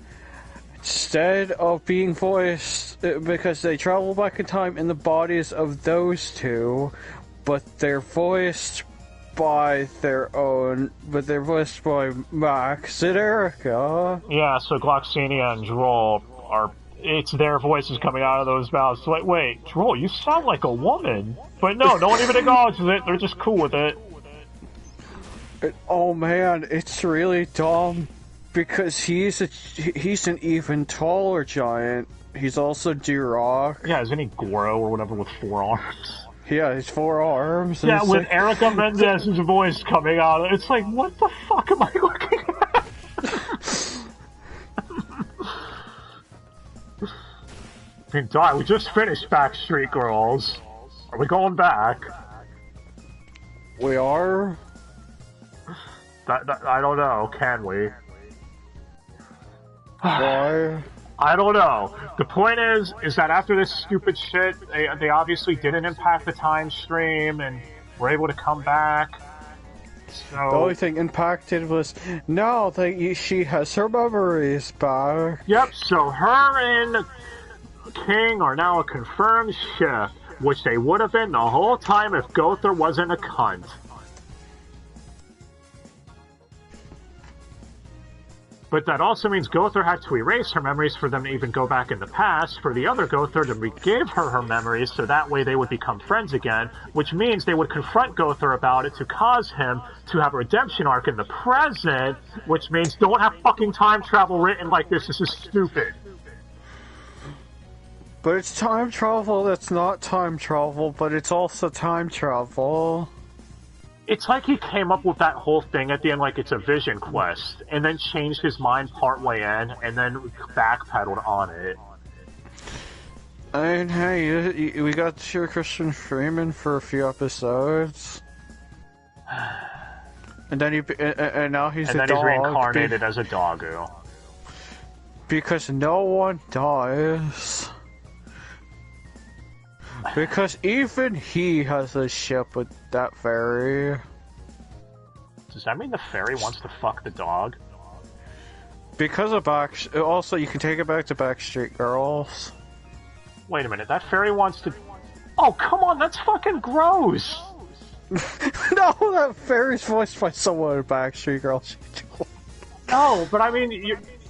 instead of being voiced, because they travel back in time in the bodies of those two, but they're voiced by their own, but they're voiced by Max and Erica. Yeah, so Gloxinia and Droll it's their voices coming out of those mouths. Like, wait, Droll, you sound like a woman. But no one even acknowledges it. They're just cool with it. Oh man, it's really dumb, because he's an even taller giant. He's also D-Rock. Yeah, isn't he Goro or whatever with 4 arms? Yeah, he's 4 arms. Yeah, with Erica Mendez's voice coming out. It's like, what the fuck am I looking at? I mean, Di, we just finished Backstreet Girls. Are we going back? We are? I don't know, can we? Why? I don't know. The point is that after this stupid shit, they obviously didn't impact the time stream and were able to come back. So the only thing impacted was now that she has her memories back. Yep, so her and King are now a confirmed shift, which they would have been the whole time if Gother wasn't a cunt. But that also means Gother had to erase her memories for them to even go back in the past, for the other Gother to give her memories so that way they would become friends again, which means they would confront Gother about it to cause him to have a redemption arc in the present, which means don't have fucking time travel written like this. This is stupid. But it's time travel that's not time travel, but it's also time travel. It's like he came up with that whole thing at the end like it's a vision quest, and then changed his mind partway in, and then backpedaled on it. And hey, we got to hear Christian Freeman for a few episodes. And then and now he's a dog. And then he's reincarnated as a doggo. Because no one dies. Because even he has a ship with that fairy. Does that mean the fairy wants to fuck the dog? Because of also you can take it back to Backstreet Girls. Wait a minute, that fairy wants to... Oh, come on, that's fucking gross! No, that fairy's voiced by someone in Backstreet Girls. No, but I mean,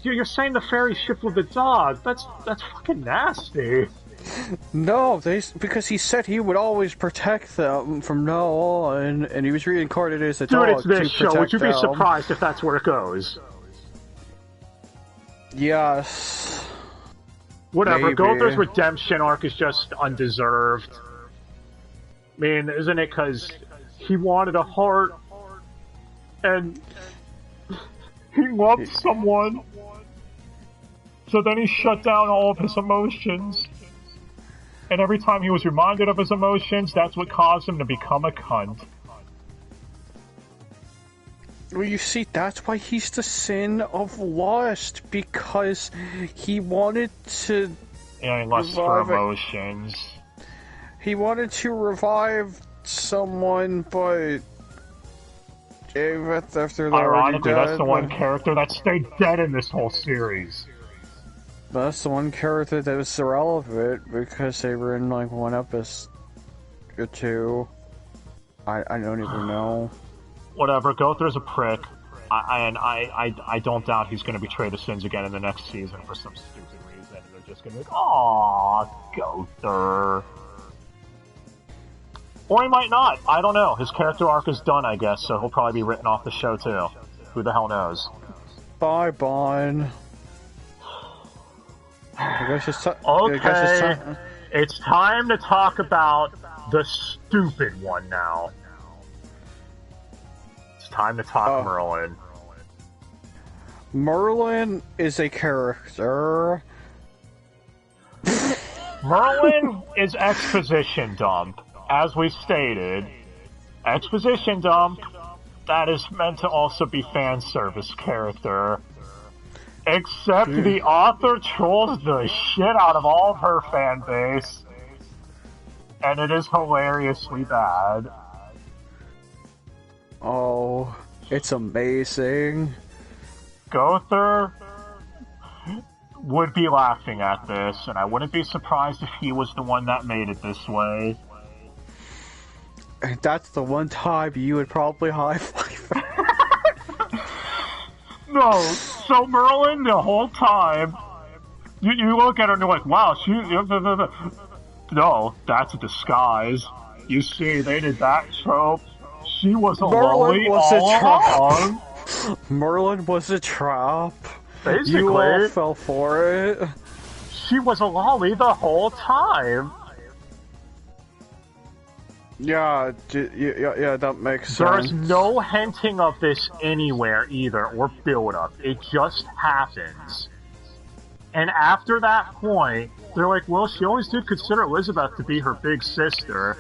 you're saying the fairy shipped with the dog. That's fucking nasty. No, because he said he would always protect them from now on, and he was reincarnated as a dog. Dude, it's this show. Would you be them. surprised if that's where it goes? Yes. Whatever. Maybe. Gothar's redemption arc is just undeserved. I mean, isn't it because he wanted a heart, and he loved someone, so then he shut down all of his emotions. And every time he was reminded of his emotions, that's what caused him to become a cunt. Well, you see, that's why he's the sin of lust, because he wanted to... Yeah, he lusts for emotions. He wanted to revive someone, but... after they're Ironically, already dead, that's the one character that stayed dead in this whole series. That's the one character that was irrelevant because they were in like one episode or two. I don't even know. Whatever, Gothar's a prick. I don't doubt he's going to betray the Sins again in the next season for some stupid reason. They're just going to be like, aww, Gothar. Or he might not. I don't know. His character arc is done, I guess, so he'll probably be written off the show too. Who the hell knows? Bye, Bon. Okay, it's time to talk about the stupid one now. It's time to talk Merlin. Merlin is a character. Merlin is exposition dump, as we stated. Exposition dump that is meant to also be fan service character. Except the author trolls the shit out of all of her fan base. And it is hilariously bad. Oh, it's amazing. Gothar would be laughing at this, and I wouldn't be surprised if he was the one that made it this way. And that's the one time you would probably high-five. No, so Merlin, the whole time, you look at her and you're like, wow, she... No, that's a disguise. You see, they did that trope. She was a lolly all along. Merlin was a trap. Basically. You all fell for it. She was a lolly the whole time. Yeah, that makes sense. There's no hinting of this anywhere either, or build-up. It just happens. And after that point, they're like, well, she always did consider Elizabeth to be her big sister.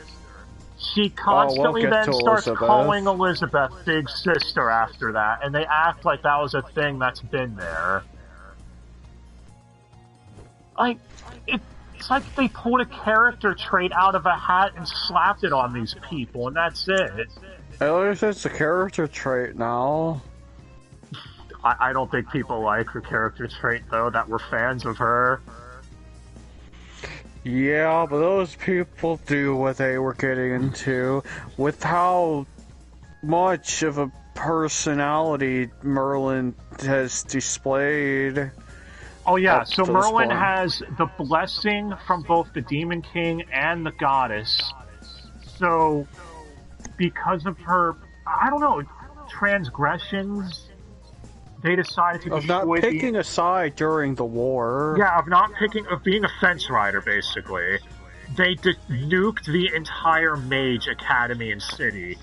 She constantly then starts calling Elizabeth big sister after that, and they act like that was a thing that's been there. Like, it's like they pulled a character trait out of a hat and slapped it on these people, and that's it. At least it's a character trait now. I don't think people like her character trait, though, that were fans of her. Yeah, but those people do what they were getting into. With how much of a personality Merlin has displayed. Oh yeah, so Merlin has the blessing from both the Demon King and the Goddess. So, because of her, I don't know, transgressions, they decided to destroy of not picking a side during the war. Yeah, of being a fence rider, basically. They nuked the entire mage academy and city.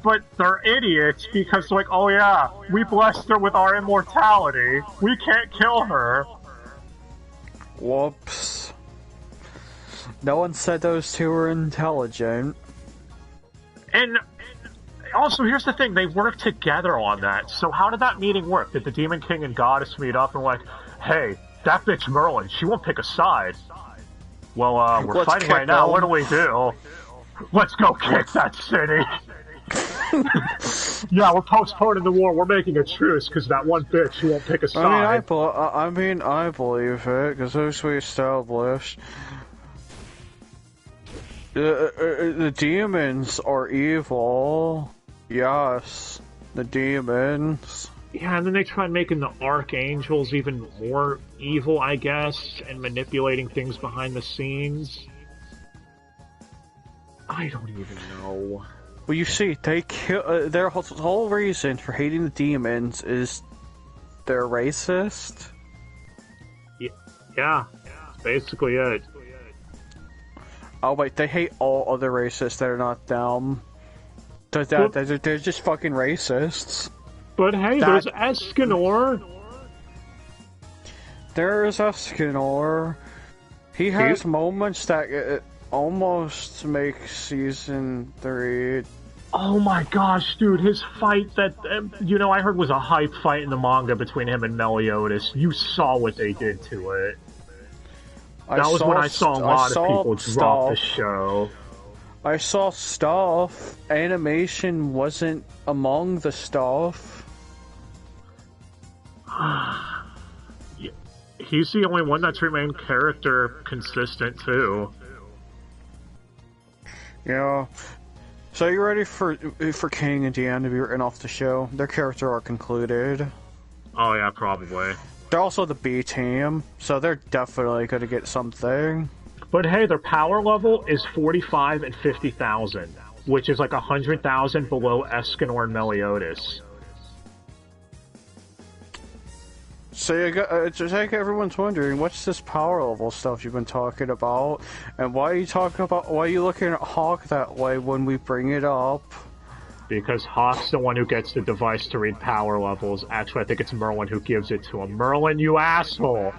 but they're idiots because, like, oh yeah, we blessed her with our immortality. We can't kill her. Whoops. No one said those two were intelligent. And also, here's the thing, they worked together on that. So how did that meeting work? Did the Demon King and Goddess meet up and like, hey, that bitch Merlin, she won't pick a side. Well, we're Let's fighting right now, what do we do? Let's go kick that city! Yeah, we're postponing the war, we're making a truce, because that one bitch, she won't pick a side. I believe it, because as we established, the demons are evil. Yes, the demons. Yeah, and then they tried making the archangels even more evil, I guess, and manipulating things behind the scenes. I don't even know. Well, you see, they kill. Their whole reason for hating the demons is they're racist. Yeah, that's basically it. Oh wait, they hate all other racists that are not them. They're just fucking racists. But hey, there's Escanor. There's Escanor. He has moments that almost make season 3. Oh my gosh, dude, his fight that, I heard was a hype fight in the manga between him and Meliodas. You saw what they did to it. That was when I saw a lot of people drop the show. I saw stuff. Animation wasn't among the stuff. He's the only one that's remained character consistent, too. Yeah. So you ready for King and Deanne to be written off the show? Their character arc concluded. Oh yeah, probably. They're also the B team, so they're definitely going to get something. But hey, their power level is 45 and 50,000, which is like 100,000 below Escanor and Meliodas. So just like everyone's wondering, what's this power level stuff you've been talking about, and why are you looking at Hawk that way when we bring it up? Because Hawk's the one who gets the device to read power levels. Actually, I think it's Merlin who gives it to him. Merlin, you asshole!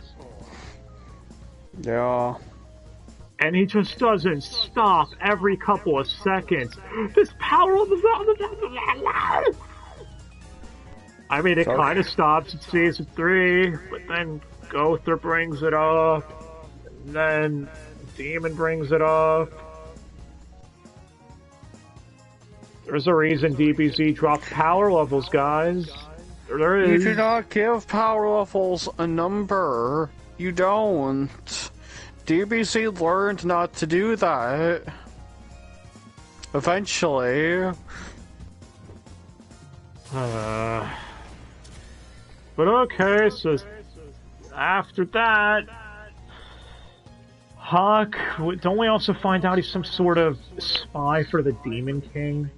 Yeah. And he just doesn't stop every couple of seconds. This power level's on. I mean, it kind of stops at season 3, but then Gother brings it up, and then Demon brings it up. There's a reason DBZ dropped power levels, guys. There is. You do not give power levels a number. You don't. DBZ learned not to do that. Eventually. But okay, so after that, Hawk, don't we also find out he's some sort of spy for the Demon King?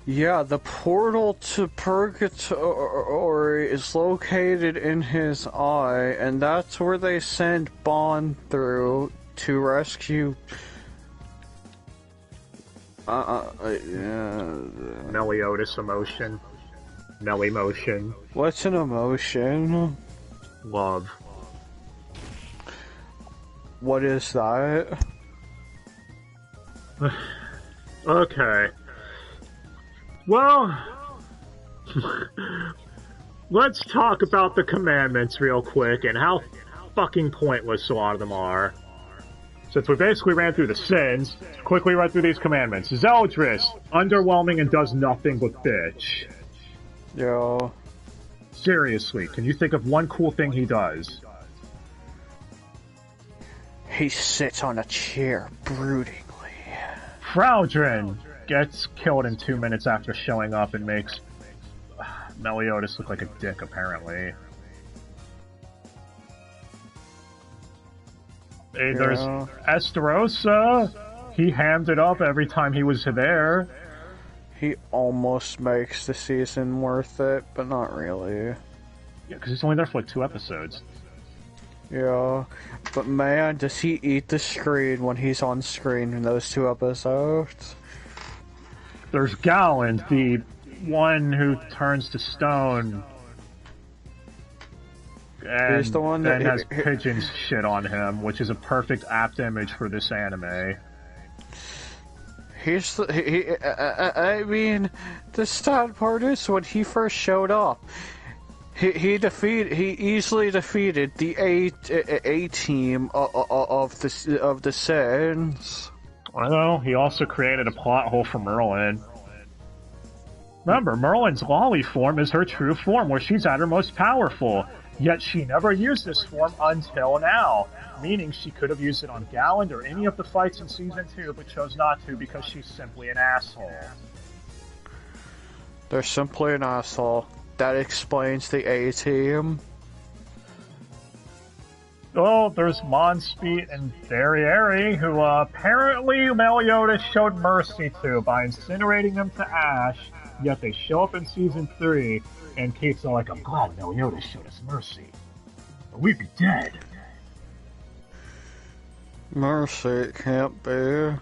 Yeah, the portal to Purgatory is located in his eye, and that's where they send Bond through to rescue... Meliodas emotion. Melly-motion. What's an emotion? Love. What is that? Okay. Well, let's talk about the commandments real quick and how fucking pointless a lot of them are. Since we basically ran through the sins, quickly run through these commandments. Zeldris, underwhelming and does nothing but bitch. Yeah. Seriously, can you think of one cool thing he does? He sits on a chair broodingly. Fraudrin gets killed in 2 minutes after showing up and makes Meliodas look like a dick, apparently. Hey, there's Esterosa. He hammed it up every time he was there. He almost makes the season worth it, but not really. Yeah, because he's only there for like 2 episodes. Yeah, but man, does he eat the screen when he's on screen in those 2 episodes? There's Gowland, the one who turns to stone. And He's the one that has pigeons shit on him, which is a perfect apt image for this anime. I mean, the sad part is when he first showed up, he easily defeated the A team of the Saiyans. I know. He also created a plot hole for Merlin. Remember, Merlin's lolly form is her true form, where she's at her most powerful. Yet she never used this form until now, meaning she could have used it on Gowland or any of the fights in Season 2, but chose not to because she's simply an asshole. They're simply an asshole. That explains the A-Team. Oh, there's Monspeet and Derriere, who apparently Meliodas showed mercy to by incinerating them to ash, yet they show up in Season 3, and Kate's all like, I'm glad Meliodas showed us mercy. Or we'd be dead. Mercy, it can't be.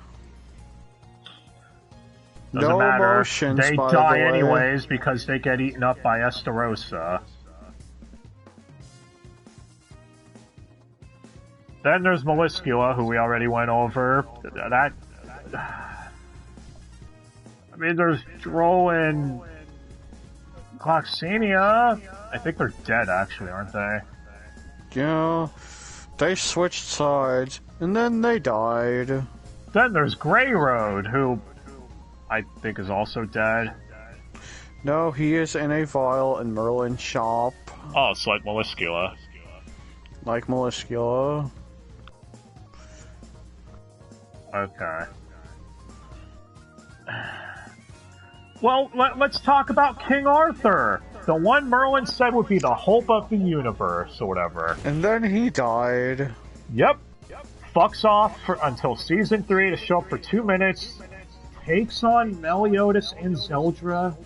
Doesn't No matter. emotions, They by die the way. anyways because they get eaten up by Esterosa. Then there's Meliscula, who we already went over. I mean, there's Droll and Gloxenia. I think they're dead, actually, aren't they? Yeah, they switched sides, and then they died. Then there's Grey Road, who I think is also dead. No, he is in a vial in Merlin's shop. Oh, it's like Meliscula. Like Meliscula. Okay. Well, let's talk about King Arthur. The one Merlin said would be the hope of the universe, or whatever. And then he died. Yep. Fucks off until Season 3 to show up for 2 minutes. Takes on Meliodas and Zelda.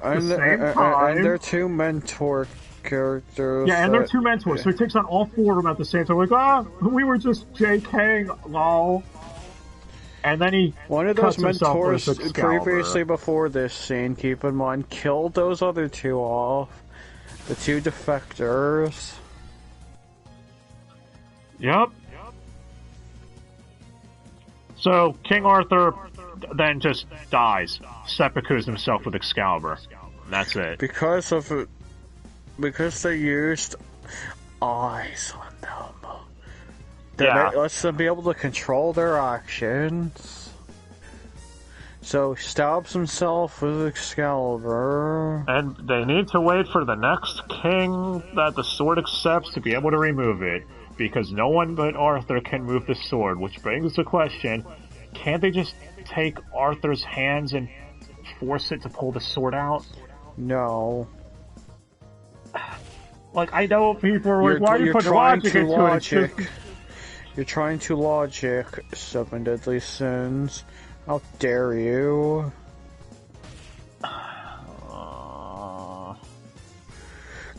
And, and their two mentor characters. Yeah, and they're two mentors, so he takes on all four of them at the same time. Like, we were just JKing, lol. And then he one of those mentors Excalibur. previously before this scene, keep in mind, killed those other two off. The two defectors. Yep. So, King Arthur then just dies. Seppuku's himself with Excalibur. And that's it. Because they used eyes on them. That lets them be able to control their actions. So, stabs himself with Excalibur. And they need to wait for the next king that the sword accepts to be able to remove it. Because no one but Arthur can move the sword, which brings the question, can't they just take Arthur's hands and force it to pull the sword out? No. Like, I know people are like, why do you put logic into it? You're trying to logic Seven Deadly Sins. How dare you?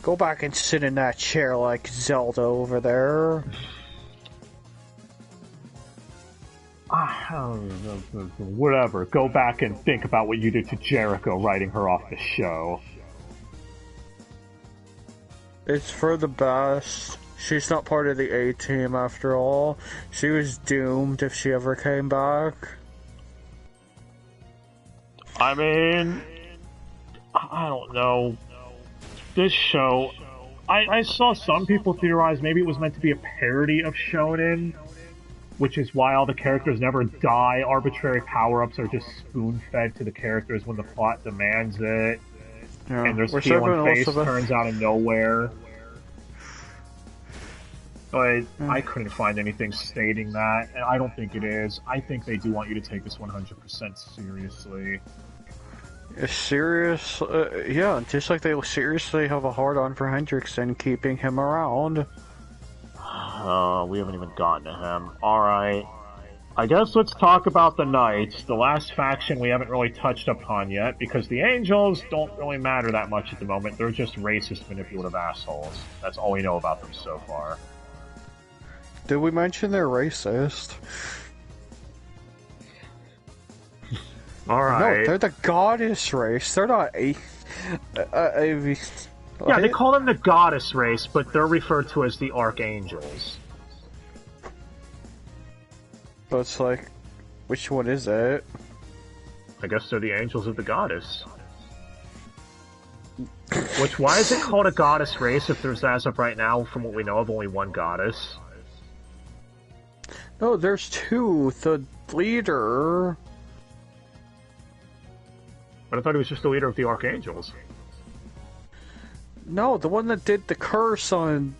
Go back and sit in that chair like Zelda over there. Whatever. Go back and think about what you did to Jericho writing her off the show. It's for the best. She's not part of the A-Team after all. She was doomed if she ever came back. I mean, I don't know. This show, I saw some people theorize maybe it was meant to be a parody of Shonen, which is why all the characters never die. Arbitrary power-ups are just spoon-fed to the characters when the plot demands it. Yeah. And there's healing face turns out of nowhere. But I couldn't find anything stating that, and I don't think it is. I think they do want you to take this 100% seriously. Serious? Yeah, just like they seriously have a hard-on for Hendrickson keeping him around. We haven't even gotten to him. Alright. I guess let's talk about the Knights, the last faction we haven't really touched upon yet, because the Angels don't really matter that much at the moment. They're just racist, manipulative assholes. That's all we know about them so far. Did we mention they're racist? Alright. No, they're the goddess race. They're not a... Yeah, they call them the goddess race, but they're referred to as the archangels. But it's like, which one is it? I guess they're the angels of the goddess. Which, why is it called a goddess race if there's, as of right now, from what we know of, only one goddess? No, there's two. The leader... But I thought he was just the leader of the archangels. No, the one that did the curse on...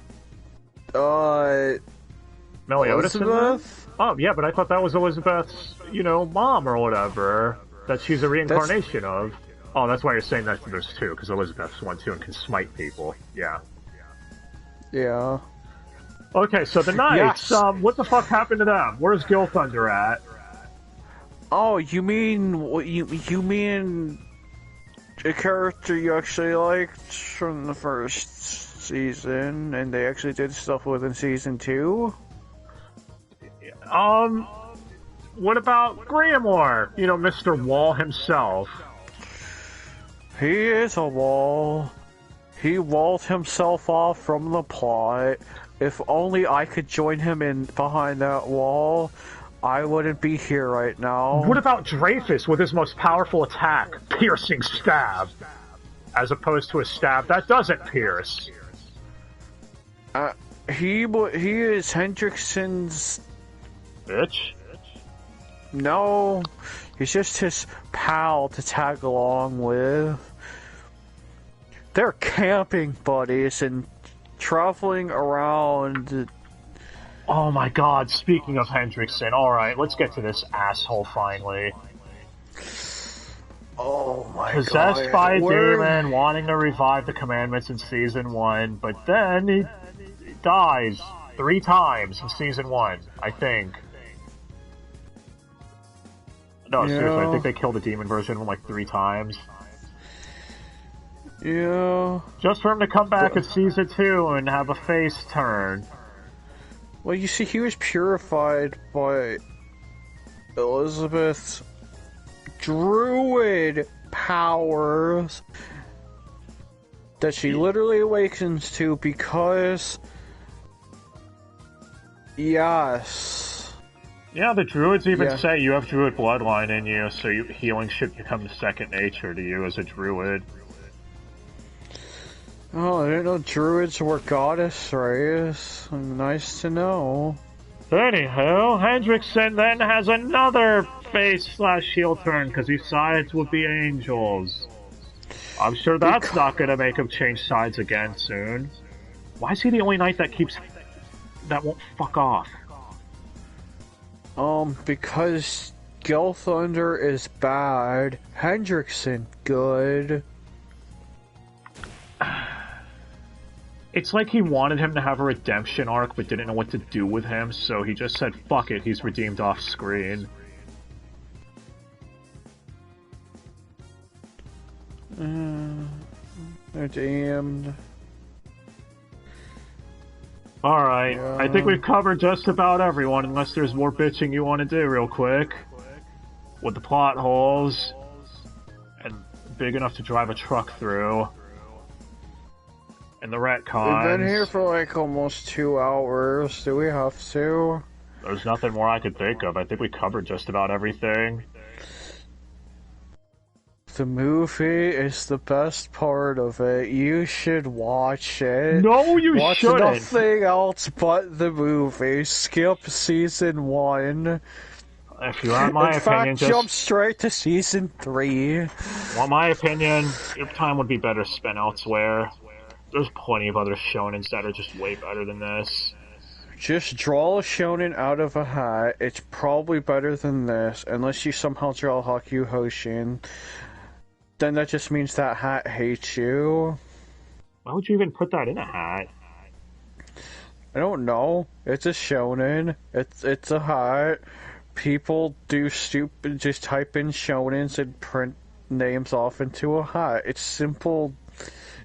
Elizabeth? Oh, yeah, but I thought that was Elizabeth's, mom or whatever. That she's a reincarnation of. Oh, that's why you're saying that there's two, because Elizabeth's one too and can smite people. Yeah. Yeah. Okay, so the Knights, Yes. What the fuck happened to them? Where's Gil Thunder at? Oh, you mean a character you actually liked from the first season, and they actually did stuff with in season 2? What about Grimoire? Mr. Wall himself. He is a wall. He walled himself off from the plot. If only I could join him in behind that wall, I wouldn't be here right now. What about Dreyfus with his most powerful attack, piercing stab? As opposed to a stab that doesn't pierce. He is Hendrickson's... Bitch? No, he's just his pal to tag along with. They're camping buddies and traveling around. Oh my god, speaking of Hendrickson, alright, let's get to this asshole finally. Oh my god. Possessed by a demon, wanting to revive the commandments in Season 1, but then he dies 3 times in Season 1, I think. No, seriously, I think they killed the demon version of him like 3 times. Yeah. Just for him to come back in Season 2 and have a face turn. Well, you see, he was purified by Elizabeth's druid powers that she literally awakens to because... Yes. Yeah, the druids even say you have druid bloodline in you, so healing should become second nature to you as a druid. Oh, I didn't know druids were goddess race. Nice to know. Anywho, Hendrickson then has another face/heel turn because he sides with the angels. I'm sure that's not going to make him change sides again soon. Why is he the only knight that won't fuck off? Because Gil Thunder is bad, Hendrickson good. It's like he wanted him to have a redemption arc but didn't know what to do with him, so he just said, fuck it, he's redeemed off screen. They're damned. Alright, I think we've covered just about everyone, unless there's more bitching you want to do real quick. With the plot holes, and big enough to drive a truck through. And the retcons. We've been here for like almost 2 hours. Do we have to? There's nothing more I could think of. I think we covered just about everything. The movie is the best part of it. You should watch it. No, you shouldn't! Watch nothing else but the movie. Skip season 1. If you want my opinion, jump straight to season 3. Well, my opinion, your time would be better spent elsewhere. There's plenty of other shonens that are just way better than this. Just draw a shonen out of a hat. It's probably better than this, unless you somehow draw Haku Hoshin. Then that just means that hat hates you. Why would you even put that in a hat? I don't know. It's a shonen. It's a hat. People do stupid. Just type in shonens and print names off into a hat. It's simple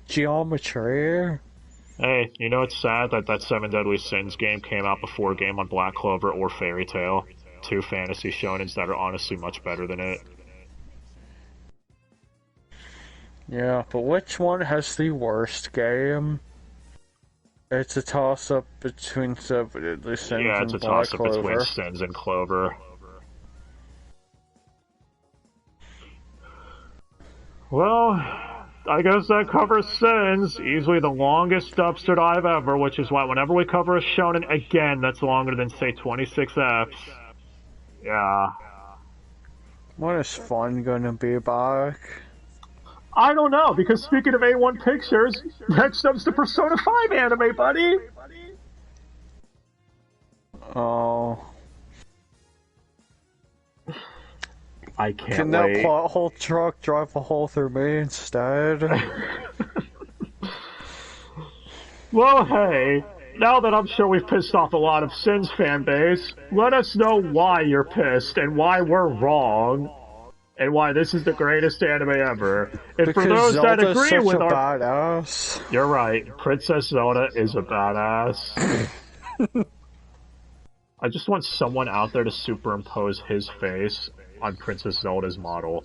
geometry. Hey, it's sad that 7 Deadly Sins game came out before a game on Black Clover or Fairy Tail. 2 fantasy shonens that are honestly much better than it. Yeah, but which one has the worst game? It's a toss-up between Seven Deadly Sins Yeah, it's a and Black toss-up between Clover. Sins and Clover. Well, I guess that covers Sins. Easily the longest Dubster dive ever, which is why whenever we cover a shonen again that's longer than, say, 26 eps. Yeah. When is fun gonna be back? I don't know, because speaking of A1 Pictures, next up's the Persona 5 anime, buddy! Oh. I can't Can wait. that plot hole truck drive a hole through me instead? Well, hey, now that I'm sure we've pissed off a lot of Sins fan base, let us know why you're pissed and why we're wrong. And why this is the greatest anime ever. And because for those Zelda's that agree such with a our... badass. You're right, Princess Zelda is a badass. I just want someone out there to superimpose his face on Princess Zelda's model.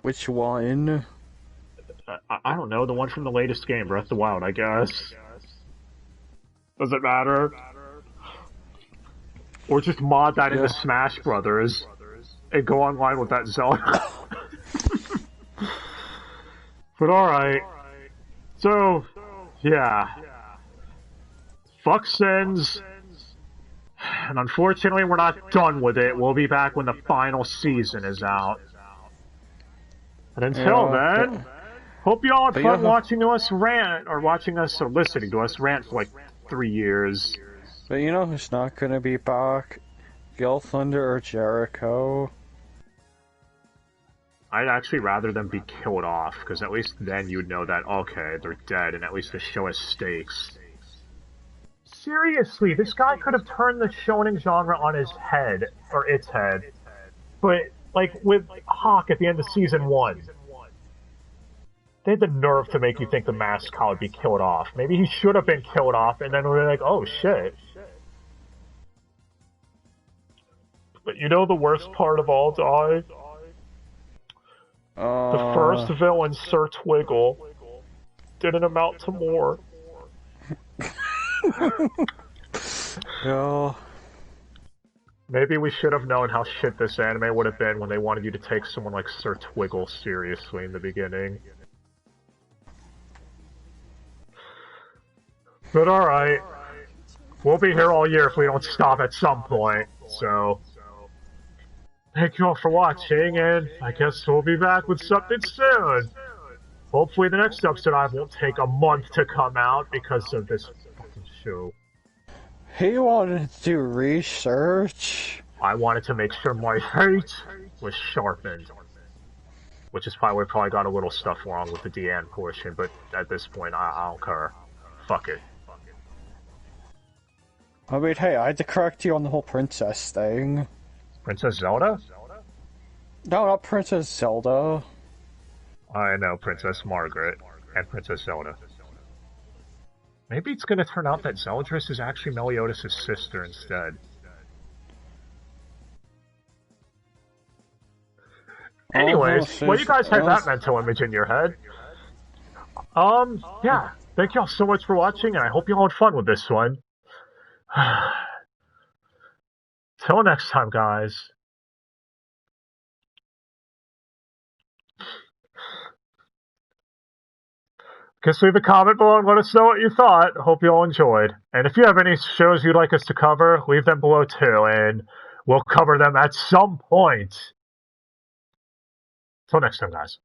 Which one? I don't know, the one from the latest game, Breath of the Wild, I guess. Does it matter? Or just mod that into Smash Brothers and go online with that Zelda. But alright. So, yeah. Fuck Sins. And unfortunately, we're not done with it. We'll be back when the final season is out. And until then, hope you all had fun watching us rant, or listening to us rant for like 3 years. But you know who's not gonna be back? Gil Thunder or Jericho? I'd actually rather them be killed off, because at least then you'd know that, okay, they're dead, and at least the show has stakes. Seriously, this guy could have turned the shonen genre on his head, or its head. But, like, with Hawk at the end of season 1, they had the nerve to make you think the mascot would be killed off. Maybe he should have been killed off, and then we're like, oh shit. But you know the worst part of all, Die? The first villain, Sir Twiggle, didn't amount to more. Yeah. Maybe we should have known how shit this anime would have been when they wanted you to take someone like Sir Twiggle seriously in the beginning. But alright. We'll be here all year if we don't stop at some point, so... Thank you all for watching, and I guess we'll be back with something soon. Hopefully the next episode won't take a month to come out because of this fucking show. He wanted to do research. I wanted to make sure my hate was sharpened. Which is probably, we probably got a little stuff wrong with the Deanne portion, but at this point, I don't care. Fuck it. I mean, hey, I had to correct you on the whole princess thing. Princess Zelda? No, not Princess Zelda. I know, Princess Margaret and Princess Zelda. Maybe it's gonna turn out that Zeldris is actually Meliodas' sister instead. Anyways, well, you guys had that mental image in your head. Yeah. Thank y'all so much for watching, and I hope you all had fun with this one. Till next time, guys. Just leave a comment below and let us know what you thought. Hope you all enjoyed. And if you have any shows you'd like us to cover, leave them below too, and we'll cover them at some point. Till next time, guys.